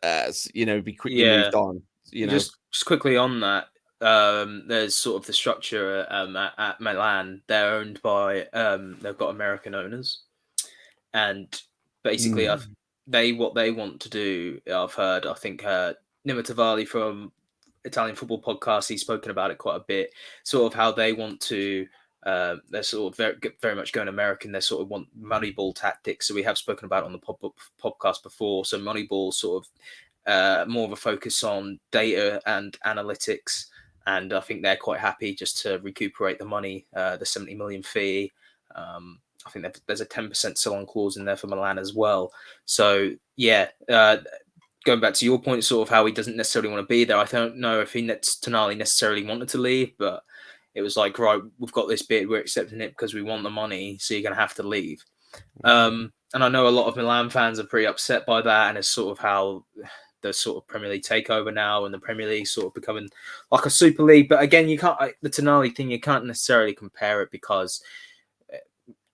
Be quickly moved on. Just quickly on that, there's sort of the structure at Milan. They're owned by, they've got American owners. And basically, what they want to do, I've heard, I think Nima Tavalli from Italian Football Podcast, he's spoken about it quite a bit, sort of how they want to, they're sort of very much going American. They sort of want Moneyball tactics. So we have spoken about it on the podcast before. So Moneyball sort of more of a focus on data and analytics. And I think they're quite happy just to recuperate the money, the 70 million fee. I think there's a 10% sell-on clause in there for Milan as well. So, yeah, going back to your point, sort of how he doesn't necessarily want to be there. I don't know if Tonali necessarily wanted to leave, but it was like, right, we've got this bid, we're accepting it because we want the money, so you're going to have to leave. And I know a lot of Milan fans are pretty upset by that, and it's sort of how the sort of Premier League takeover now, and the Premier League sort of becoming like a Super League. But again, the Tonali thing, you can't necessarily compare it because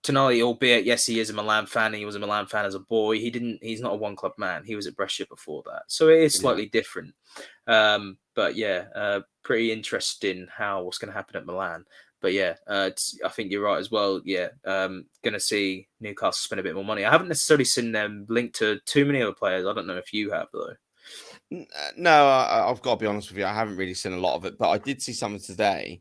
Tonali, albeit yes, he is a Milan fan. And he was a Milan fan as a boy. He's not a one club man. He was at Brescia before that, so it is slightly different. But yeah, pretty interesting what's going to happen at Milan. But yeah, I think you're right as well. Yeah, going to see Newcastle spend a bit more money. I haven't necessarily seen them linked to too many other players. I don't know if you have though. No, I've got to be honest with you. I haven't really seen a lot of it, but I did see something today.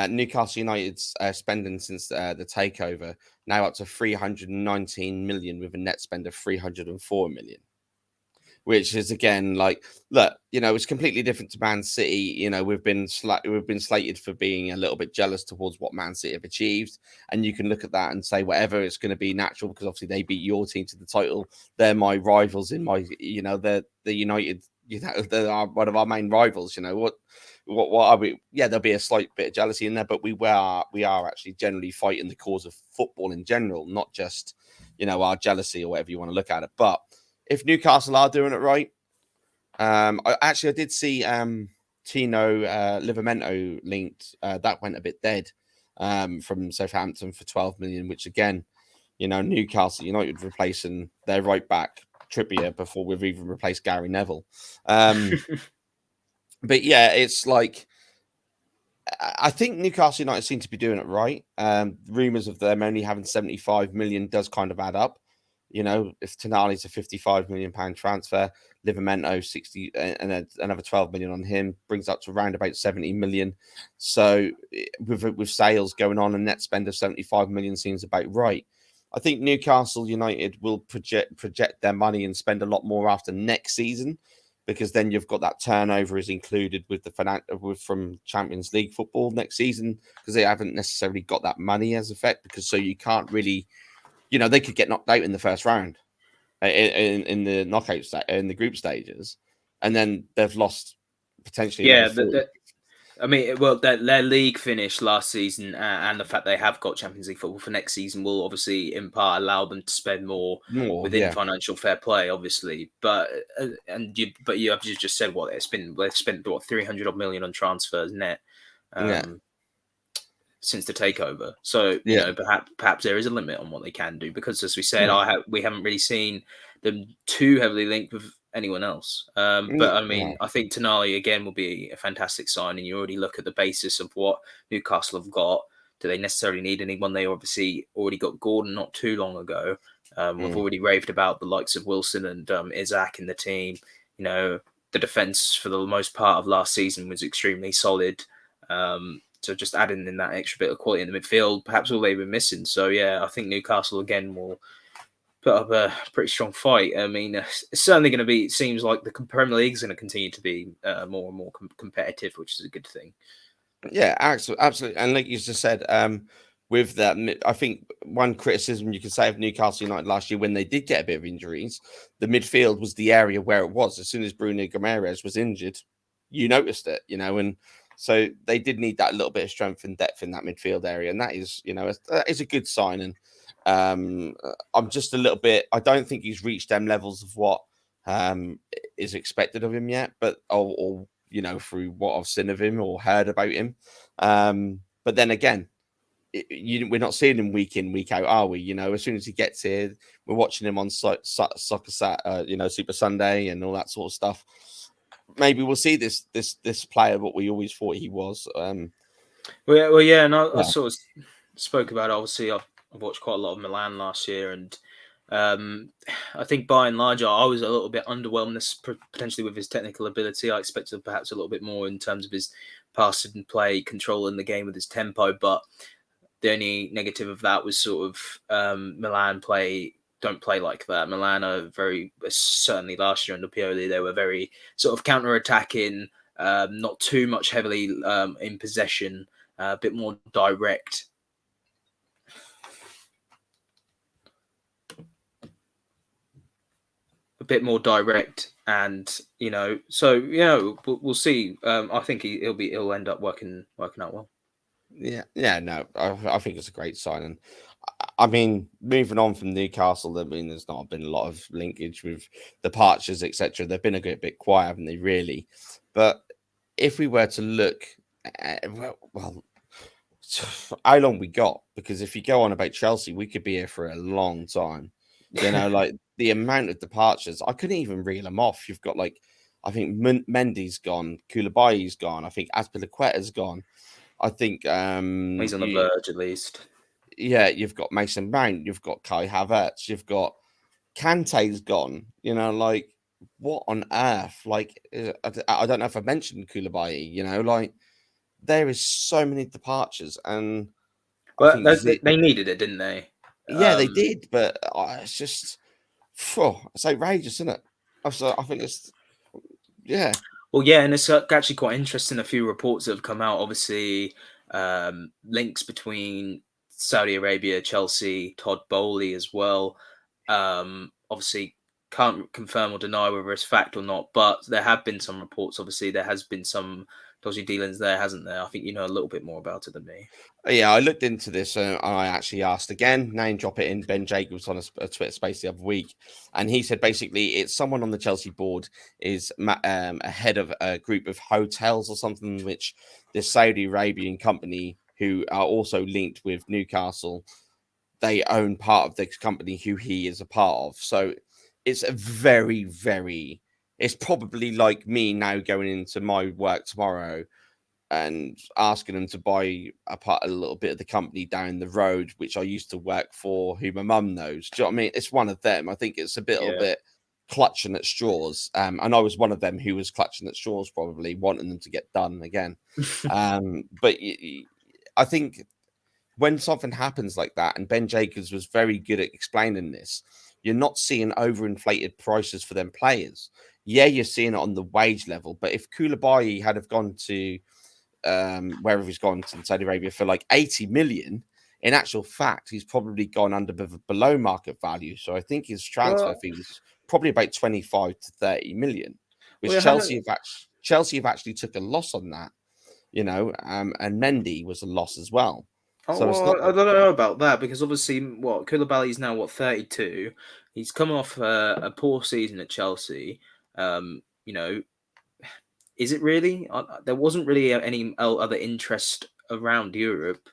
Newcastle United's spending since the takeover now up to 319 million with a net spend of 304 million. Which is again like, look, it's completely different to Man City. We've been slated for being a little bit jealous towards what Man City have achieved, and you can look at that and say whatever, it's going to be natural because obviously they beat your team to the title. They're my rivals in my, they're the United. They are one of our main rivals. What are we? Yeah, there'll be a slight bit of jealousy in there, but we are actually generally fighting the cause of football in general, not just our jealousy or whatever you want to look at it, but. If Newcastle are doing it right, I did see Tino Livramento linked. That went a bit dead from Southampton for 12 million, which again, Newcastle United replacing their right back Trippier before we've even replaced Gary Neville. But yeah, it's like I think Newcastle United seem to be doing it right. Rumors of them only having 75 million does kind of add up. If Tonali's a 55 million pound transfer, Livramento 60 and then another 12 million on him brings up to around about 70 million. So with sales going on, a net spend of 75 million seems about right. I think Newcastle United will project their money and spend a lot more after next season, because then you've got that turnover is included with the from Champions League football next season, because they haven't necessarily got that money as effect, because so you can't really. They could get knocked out in the first round, in the knockout in the group stages, and then they've lost potentially. Yeah, their league finished last season, and the fact they have got Champions League football for next season will obviously in part allow them to spend more within financial fair play, obviously. But you have just said what they've spent 300 odd million on transfers net. Since the takeover, so perhaps there is a limit on what they can do, because as we said, we haven't really seen them too heavily linked with anyone else. But I mean, I think Tonali again will be a fantastic sign, and you already look at the basis of what Newcastle have got. Do they necessarily need anyone? They obviously already got Gordon not too long ago. We've already raved about the likes of Wilson and Isaac in the team. The defense for the most part of last season was extremely solid. So just adding in that extra bit of quality in the midfield, perhaps all they've been missing. So yeah, I think Newcastle again will put up a pretty strong fight. I mean, it's certainly going to seems like the Premier League is going to continue to be more and more competitive, which is a good thing. Yeah, absolutely. And like you just said, with that, I think one criticism you could say of Newcastle United last year, when they did get a bit of injuries, the midfield was the area where it was. As soon as Bruno Guimaraes was injured, you noticed it, and so they did need that little bit of strength and depth in that midfield area, and that is, that is a good sign. And I'm just a little bit. I don't think he's reached them levels of what is expected of him yet, but or through what I've seen of him or heard about him. But then again, we're not seeing him week in, week out, are we? As soon as he gets here, we're watching him on Soccer Super Sunday and all that sort of stuff. Maybe we'll see this player what we always thought he was. And I sort of spoke about it. Obviously, I've watched quite a lot of Milan last year, and I think by and large, I was a little bit underwhelmed potentially with his technical ability. I expected perhaps a little bit more in terms of his passing play, controlling the game with his tempo, but the only negative of that was sort of Milan don't play like that. Milan are very, certainly last year under Pioli, they were very sort of counter-attacking, not too much heavily in possession, a bit more direct. And we'll see. I think he'll end up working out well. No, I think it's a great sign. And I mean, moving on from Newcastle, there's not been a lot of linkage with departures, etc. They've been a bit quiet, haven't they, really? But if we were to look at, how long we got, because if you go on about Chelsea, we could be here for a long time. Like the amount of departures, I couldn't even reel them off. You've got like, I think Mendy's gone, Koulibaly's gone, I think Azpilicueta's gone. I think He's on the verge at least. yeah, you've got Mason Mount, you've got Kai Havertz, you've got Kante's gone. Like what on earth? Like I don't know if I mentioned Koulibaly. Like there is so many departures, and I Well, think they needed it, didn't they? yeah, they did, but it's just it's outrageous, isn't it? I think it's yeah. Well, yeah, and it's actually quite interesting. A few reports that have come out, obviously, links between Saudi Arabia, Chelsea, Todd Bowley as well. Obviously, can't confirm or deny whether it's fact or not, but there have been some reports. Obviously, there has been some dodgy dealings there, hasn't there? I think you know a little bit more about it than me. Yeah, I looked into this. I actually asked again, name drop it in Ben Jacobs on a Twitter space the other week, and he said basically it's someone on the Chelsea board is a head of a group of hotels or something, which the Saudi Arabian company, who are also linked with Newcastle, they own part of this company who he is a part of. So it's a very, very, it's probably like me now going into my work tomorrow and asking them to buy a little bit of the company down the road, which I used to work for, who my mum knows. Do you know what I mean? It's one of them. I think it's a little bit clutching at straws. And I was one of them who was clutching at straws, probably wanting them to get done again. But I think when something happens like that, and Ben Jacobs was very good at explaining this, you're not seeing overinflated prices for them players. Yeah, you're seeing it on the wage level, but if Koulibaly had have gone to wherever he's gone to Saudi Arabia for like 80 million, in actual fact, he's probably gone under below market value. So I think his transfer fee was probably about 25 to 30 million, which Chelsea have actually took a loss on that, and Mendy was a loss as well. Oh, So it's well, not I don't know about that because obviously, Koulibaly's now 32. He's come off a poor season at Chelsea. You know, is it really? There wasn't really any other interest around Europe.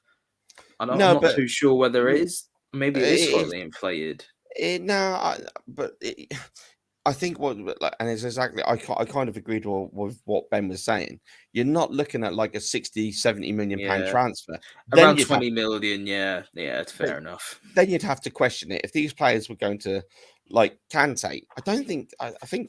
I'm no, not but too sure whether it is. Maybe it is it, slightly inflated. I think and it's exactly, I kind of agreed with what Ben was saying. You're not looking at like a 60, 70 million pound Yeah, transfer. Then around you'd have 20 million. Yeah, it's But fair enough. then you'd have to question it if these players were going to like Kante. I think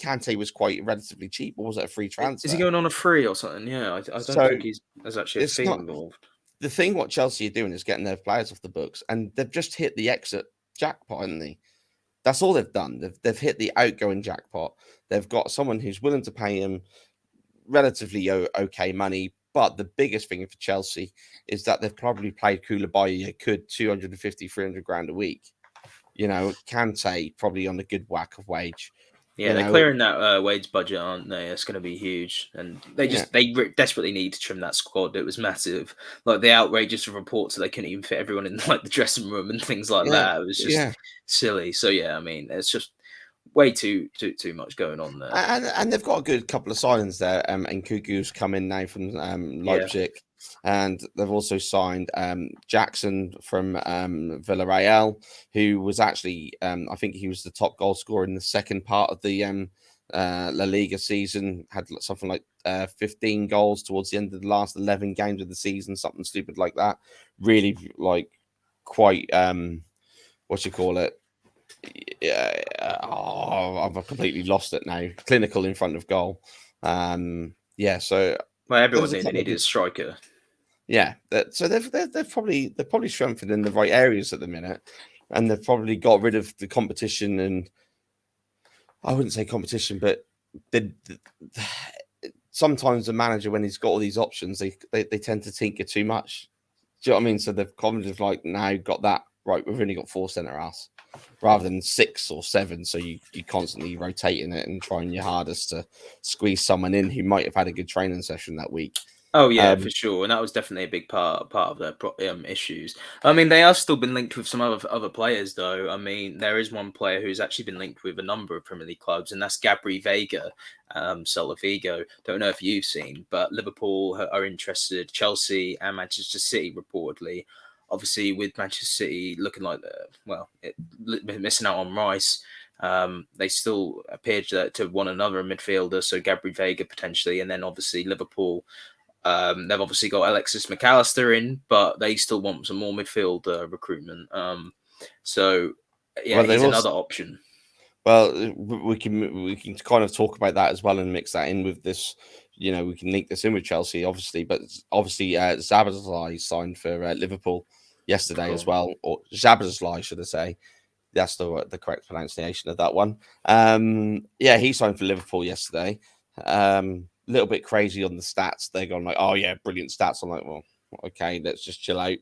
Kante was quite relatively cheap, or was it a free Is he transfer? going on a free or something? Yeah, I don't So think there's actually a it's fee not involved. the thing. What Chelsea are doing is getting their players off the books, and they've just hit the exit jackpot, haven't they? That's all they've done. They've hit the outgoing jackpot. They've got someone who's willing to pay him relatively okay money. But the biggest thing for Chelsea is that they've probably paid Koulibaly a good 250, 300 grand a week. Kante probably on a good whack of wage. Yeah, they're clearing that wage budget, aren't they? It's going to be huge, and they desperately need to trim that squad. It was massive, like the outrageous reports that they couldn't even fit everyone in like the dressing room and things like that. It was just silly. So yeah, I mean, it's just way too much going on there. And they've got a good couple of signings there. And Kuku's come in now from Leipzig, and they've also signed Jackson from Villarreal, who was actually I think he was the top goal scorer in the second part of the La Liga season. Had something like 15 goals towards the end of the last 11 games of the season, something stupid like that. Really, like quite what you call it. Yeah, I've completely lost it now. Clinical in front of goal. So well, everyone knew they needed a striker. Yeah, so they've probably strengthened in the right areas at the minute, and they've probably got rid of the competition. And I wouldn't say competition, but sometimes the manager, when he's got all these options, they tend to tinker too much. Do you know what I mean? So they've kind of like now got that right. We've only got 4 centre halves rather than 6 or 7. So you constantly rotating it and trying your hardest to squeeze someone in who might have had a good training session that week. Oh yeah, for sure, and that was definitely a big part of their issues. I mean, they have still been linked with some other players, though. I mean, there is one player who's actually been linked with a number of Premier League clubs, and that's Gabri Vega, Celta Vigo. Don't know if you've seen, but Liverpool are interested, Chelsea and Manchester City reportedly. Obviously, with Manchester City looking like missing out on Rice. They still appear to one another a midfielder, so Gabri Vega potentially, and then obviously Liverpool. They've obviously got Alexis McAllister in, but they still want some more midfield recruitment. So yeah, Well, he's another option. Well, we can kind of talk about that as well and mix that in with this. You know, we can link this in with Chelsea, obviously, but obviously Zabazlai signed for Liverpool yesterday as Cool. well, or Zabazlai, should I say? That's the correct pronunciation of that one. Yeah, he signed for Liverpool yesterday. A little bit crazy on the stats. They're going like, oh yeah, brilliant stats. I'm like, well, okay, let's just chill out.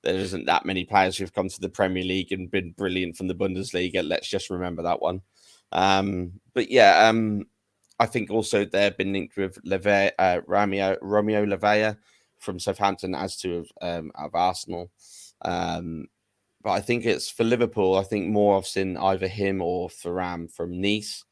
There isn't that many players who've come to the Premier League and been brilliant from the Bundesliga. Let's just remember that one. But yeah, I think also they've been linked with Romeo Lavea from Southampton, as to of Arsenal. But I think it's for Liverpool. I think more I've seen either him or Thuram from Nice,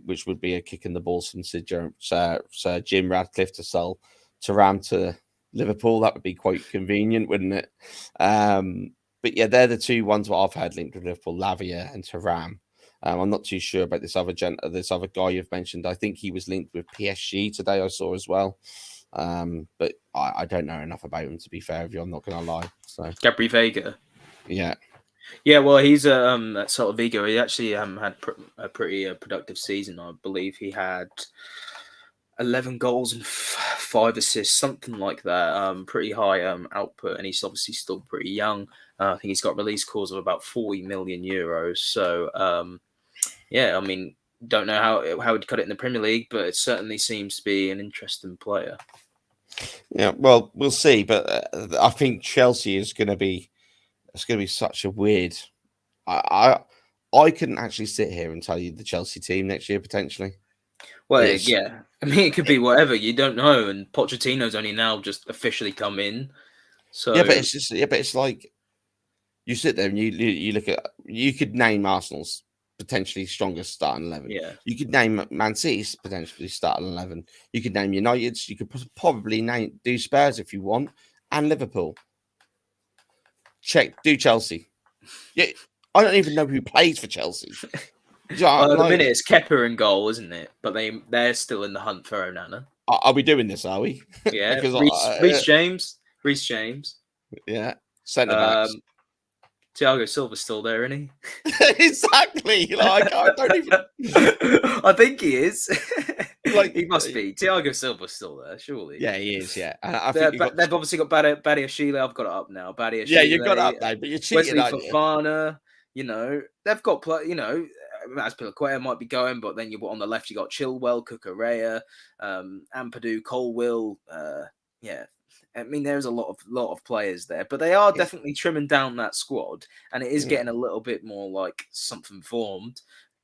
which would be a kick in the balls from Sir Jim Radcliffe to sell Thuram to Liverpool. That would be quite convenient, wouldn't it? But yeah, they're the two ones that I've had linked with Liverpool: Lavia and Thuram. I'm not too sure about this other guy you've mentioned. I think he was linked with PSG today. I saw as well. But I don't know enough about him, to be fair with you. I'm not going to lie. So Gabri Vega. Yeah. Yeah, well, he's at Celta Vigo. He actually had a pretty productive season. I believe he had 11 goals and 5 assists, something like that. Pretty high output, and he's obviously still pretty young. I think he's got release clause of about 40 million euros. So, yeah, I mean, don't know how he'd cut it in the Premier League, but it certainly seems to be an interesting player. Yeah, well, we'll see. But I think Chelsea is going to be. It's going to be such a weird. I couldn't actually sit here and tell you the Chelsea team next year potentially. Well, yeah. I mean, it could be whatever. You don't know. And Pochettino's only now just officially come in. So yeah, but it's like you sit there and you look at, you could name Arsenal's potentially strongest starting 11. yeah. You could name Man City's potentially starting 11. You could name United's. You could probably do Spurs if you want, and Liverpool. Do Chelsea. Yeah, I don't even know who plays for Chelsea. Well, at the minute it's Kepa in goal, isn't it? But they're still in the hunt for Onana. Are we doing this? Are we? Yeah, because Reece James. Yeah, centre backs. Thiago Silva's still there, isn't he? Exactly. Like I don't even. I think he is. Like he must be. Thiago Silva's still there, surely. Yeah, he is. Yeah, and I think they've obviously got Badia Sheila. I've got it up now. Badia Yeah, you've got it up now, but you're cheating. Wesley Fofana. You know, they've got Azpilicueta might be going, but then on the left you got Chilwell, Cucurella, Ampadu, Colwill. Yeah, I mean there's a lot of players there, but they are definitely trimming down that squad, and it is getting a little bit more like something formed.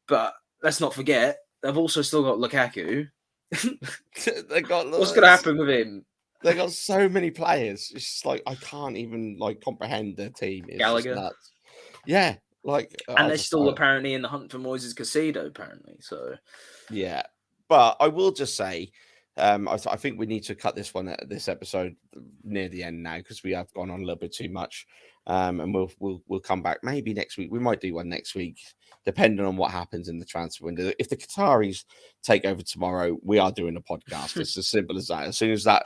But let's not forget they've also still got Lukaku. They got what's going to happen with him? They got so many players. It's just like I can't even comprehend their team. It's Gallagher. Just nuts. Yeah, and they're still apparently in the hunt for Moises Caicedo, apparently. So yeah, but I will just say, I think we need to cut this episode near the end now because we have gone on a little bit too much. And we'll come back maybe next week. We might do one next week, depending on what happens in the transfer window. If the Qataris take over tomorrow, we are doing a podcast. It's as simple as that. As soon as them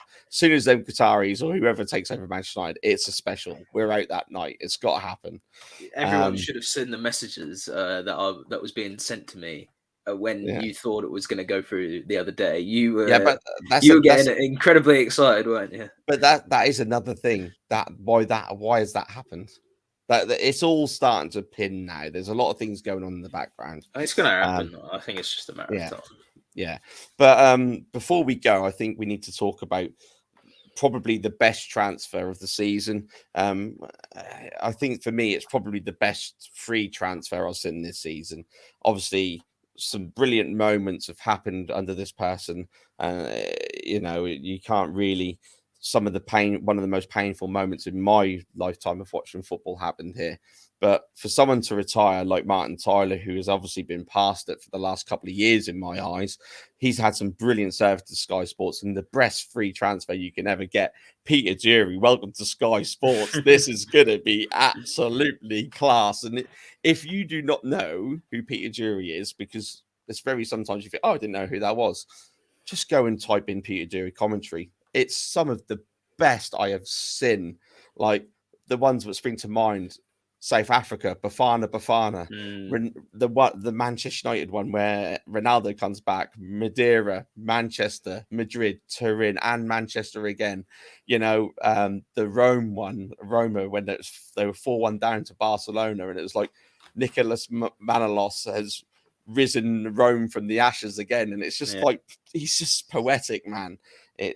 Qataris or whoever takes over Manchester United, it's a special. We're out that night. It's got to happen. Everyone should have seen the messages that was being sent to me when you thought it was going to go through the other day. You were getting incredibly excited, weren't you? But that is another thing. Why has that happened? That it's all starting to pin now. There's a lot of things going on in the background. It's going to happen. I think it's just a matter of time. Yeah. But before we go, I think we need to talk about probably the best transfer of the season. I think for me, it's probably the best free transfer I've seen this season. Obviously, some brilliant moments have happened under this person. You can't really. Some of the pain, one of the most painful moments in my lifetime of watching football happened here. But for someone to retire like Martin Tyler, who has obviously been past it for the last couple of years in my eyes, he's had some brilliant service to Sky Sports and the best free transfer you can ever get. Peter Jury, welcome to Sky Sports. This is going to be absolutely class. And if you do not know who Peter Jury is, because it's very sometimes you think, oh, I didn't know who that was, just go and type in Peter Jury commentary. It's some of the best I have seen. Like the ones that spring to mind, South Africa, Bafana, the Manchester United one where Ronaldo comes back, Madeira, Manchester, Madrid, Turin, and Manchester again. The Roma, when they were 4-1 down to Barcelona, and it was like Nicolas Manolos has risen Rome from the ashes again, and it's just like he's just poetic, man.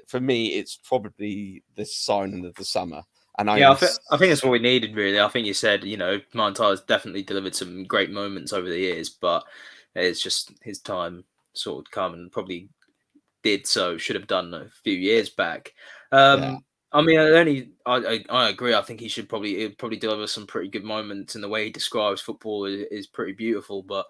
For me, it's probably the signing of the summer. And I think that's what we needed, really. I think you said, Martin Tyler's definitely delivered some great moments over the years, but it's just his time sort of come and probably should have done a few years back. I mean, I agree. I think he'll probably deliver some pretty good moments, and the way he describes football is pretty beautiful. But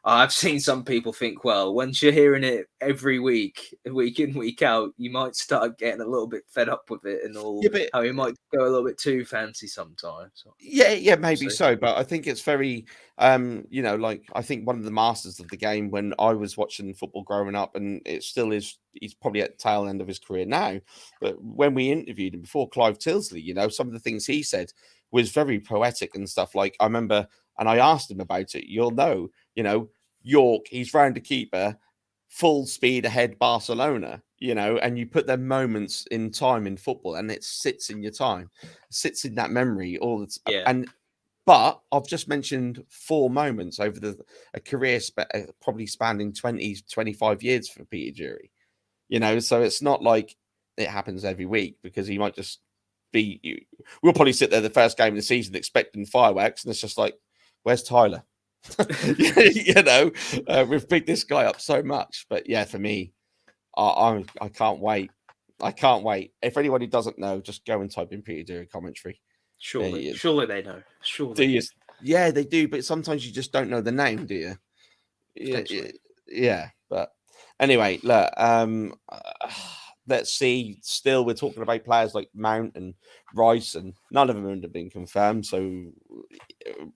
I've seen some people think, well, once you're hearing it every week in, week out, you might start getting a little bit fed up with it and all. How he might go a little bit too fancy sometimes. Yeah, maybe so. But I think it's very, I think one of the masters of the game when I was watching football growing up, and it still is, he's probably at the tail end of his career now. But when we interviewed him before, Clive Tilsley, some of the things he said was very poetic and stuff. Like I remember, and I asked him about it. York, he's round the keeper, full speed ahead Barcelona, and you put them moments in time in football and it sits in your time, sits in that memory all the time. But I've just mentioned 4 moments over a career probably spanning 20, 25 years for Peter Jury, so it's not like it happens every week because he might just be, we'll probably sit there the first game of the season expecting fireworks and it's just like, where's Tyler? We've picked this guy up so much. But yeah, for me, I can't wait. I can't wait. If anybody doesn't know, just go and type in Peter Jury commentary. Surely they know. Yeah, they do. But sometimes you just don't know the name, do you? Yeah. But anyway, look. Let's see. Still, we're talking about players like Mount and Rice, and none of them have been confirmed. So,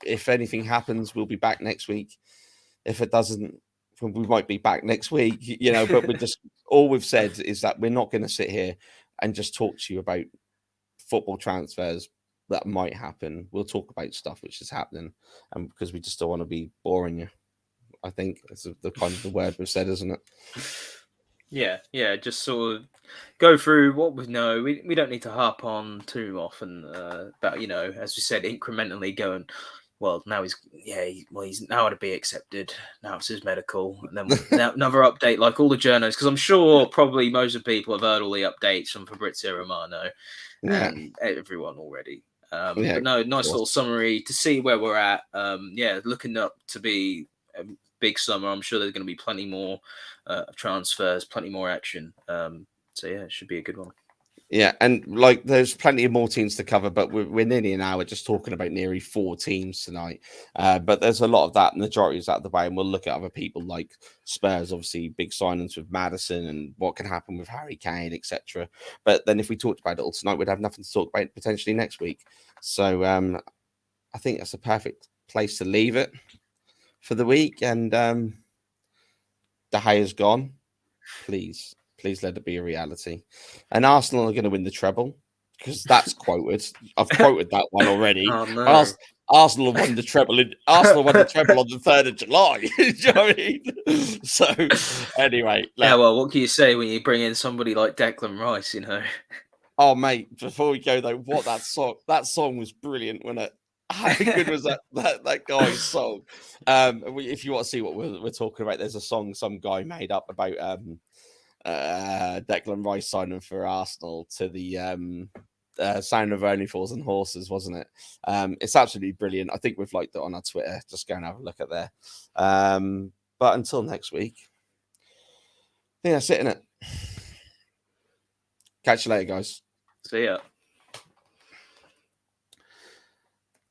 if anything happens, we'll be back next week. If it doesn't, we might be back next week. But we're just all we've said is that we're not going to sit here and just talk to you about football transfers that might happen. We'll talk about stuff which is happening, and because we just don't want to be boring you. I think that's the kind of the word we've said, isn't it? Yeah, just sort of go through what we know. We don't need to harp on too often, but as we said, incrementally going. Well, now he's now to be accepted. Now it's his medical, and then another update like all the journos, because I'm sure probably most of the people have heard all the updates from Fabrizio Romano and everyone already. But no, nice little summary to see where we're at. Looking up to be a big summer. I'm sure there's going to be plenty more transfers, plenty more action. It should be a good one. Yeah, and there's plenty of more teams to cover, but we're nearly an hour just talking about nearly 4 teams tonight. But there's a lot of that, majority is out of the way, and we'll look at other people like Spurs, obviously big signings with Maddison and what can happen with Harry Kane, etc. But then if we talked about it all tonight, we'd have nothing to talk about potentially next week. So I think that's a perfect place to leave it for the week. And De Gea's gone. Please let it be a reality. And Arsenal are going to win the treble because that's quoted. I've quoted that one already. Oh, no. Arsenal won the treble. Arsenal won the treble on the 3rd of July. Do you know what I mean? So anyway, well, what can you say when you bring in somebody like Declan Rice? Oh, mate! Before we go though, what that song was brilliant, wasn't it? How good was that guy's song? If you want to see what we're talking about, there's a song some guy made up about Declan Rice signing for Arsenal to the sound of Only Fools and Horses, wasn't it? It's absolutely brilliant. I think we've liked it on our Twitter. Just go and have a look at there. But until next week, I think that's it, innit? Catch you later, guys. See ya.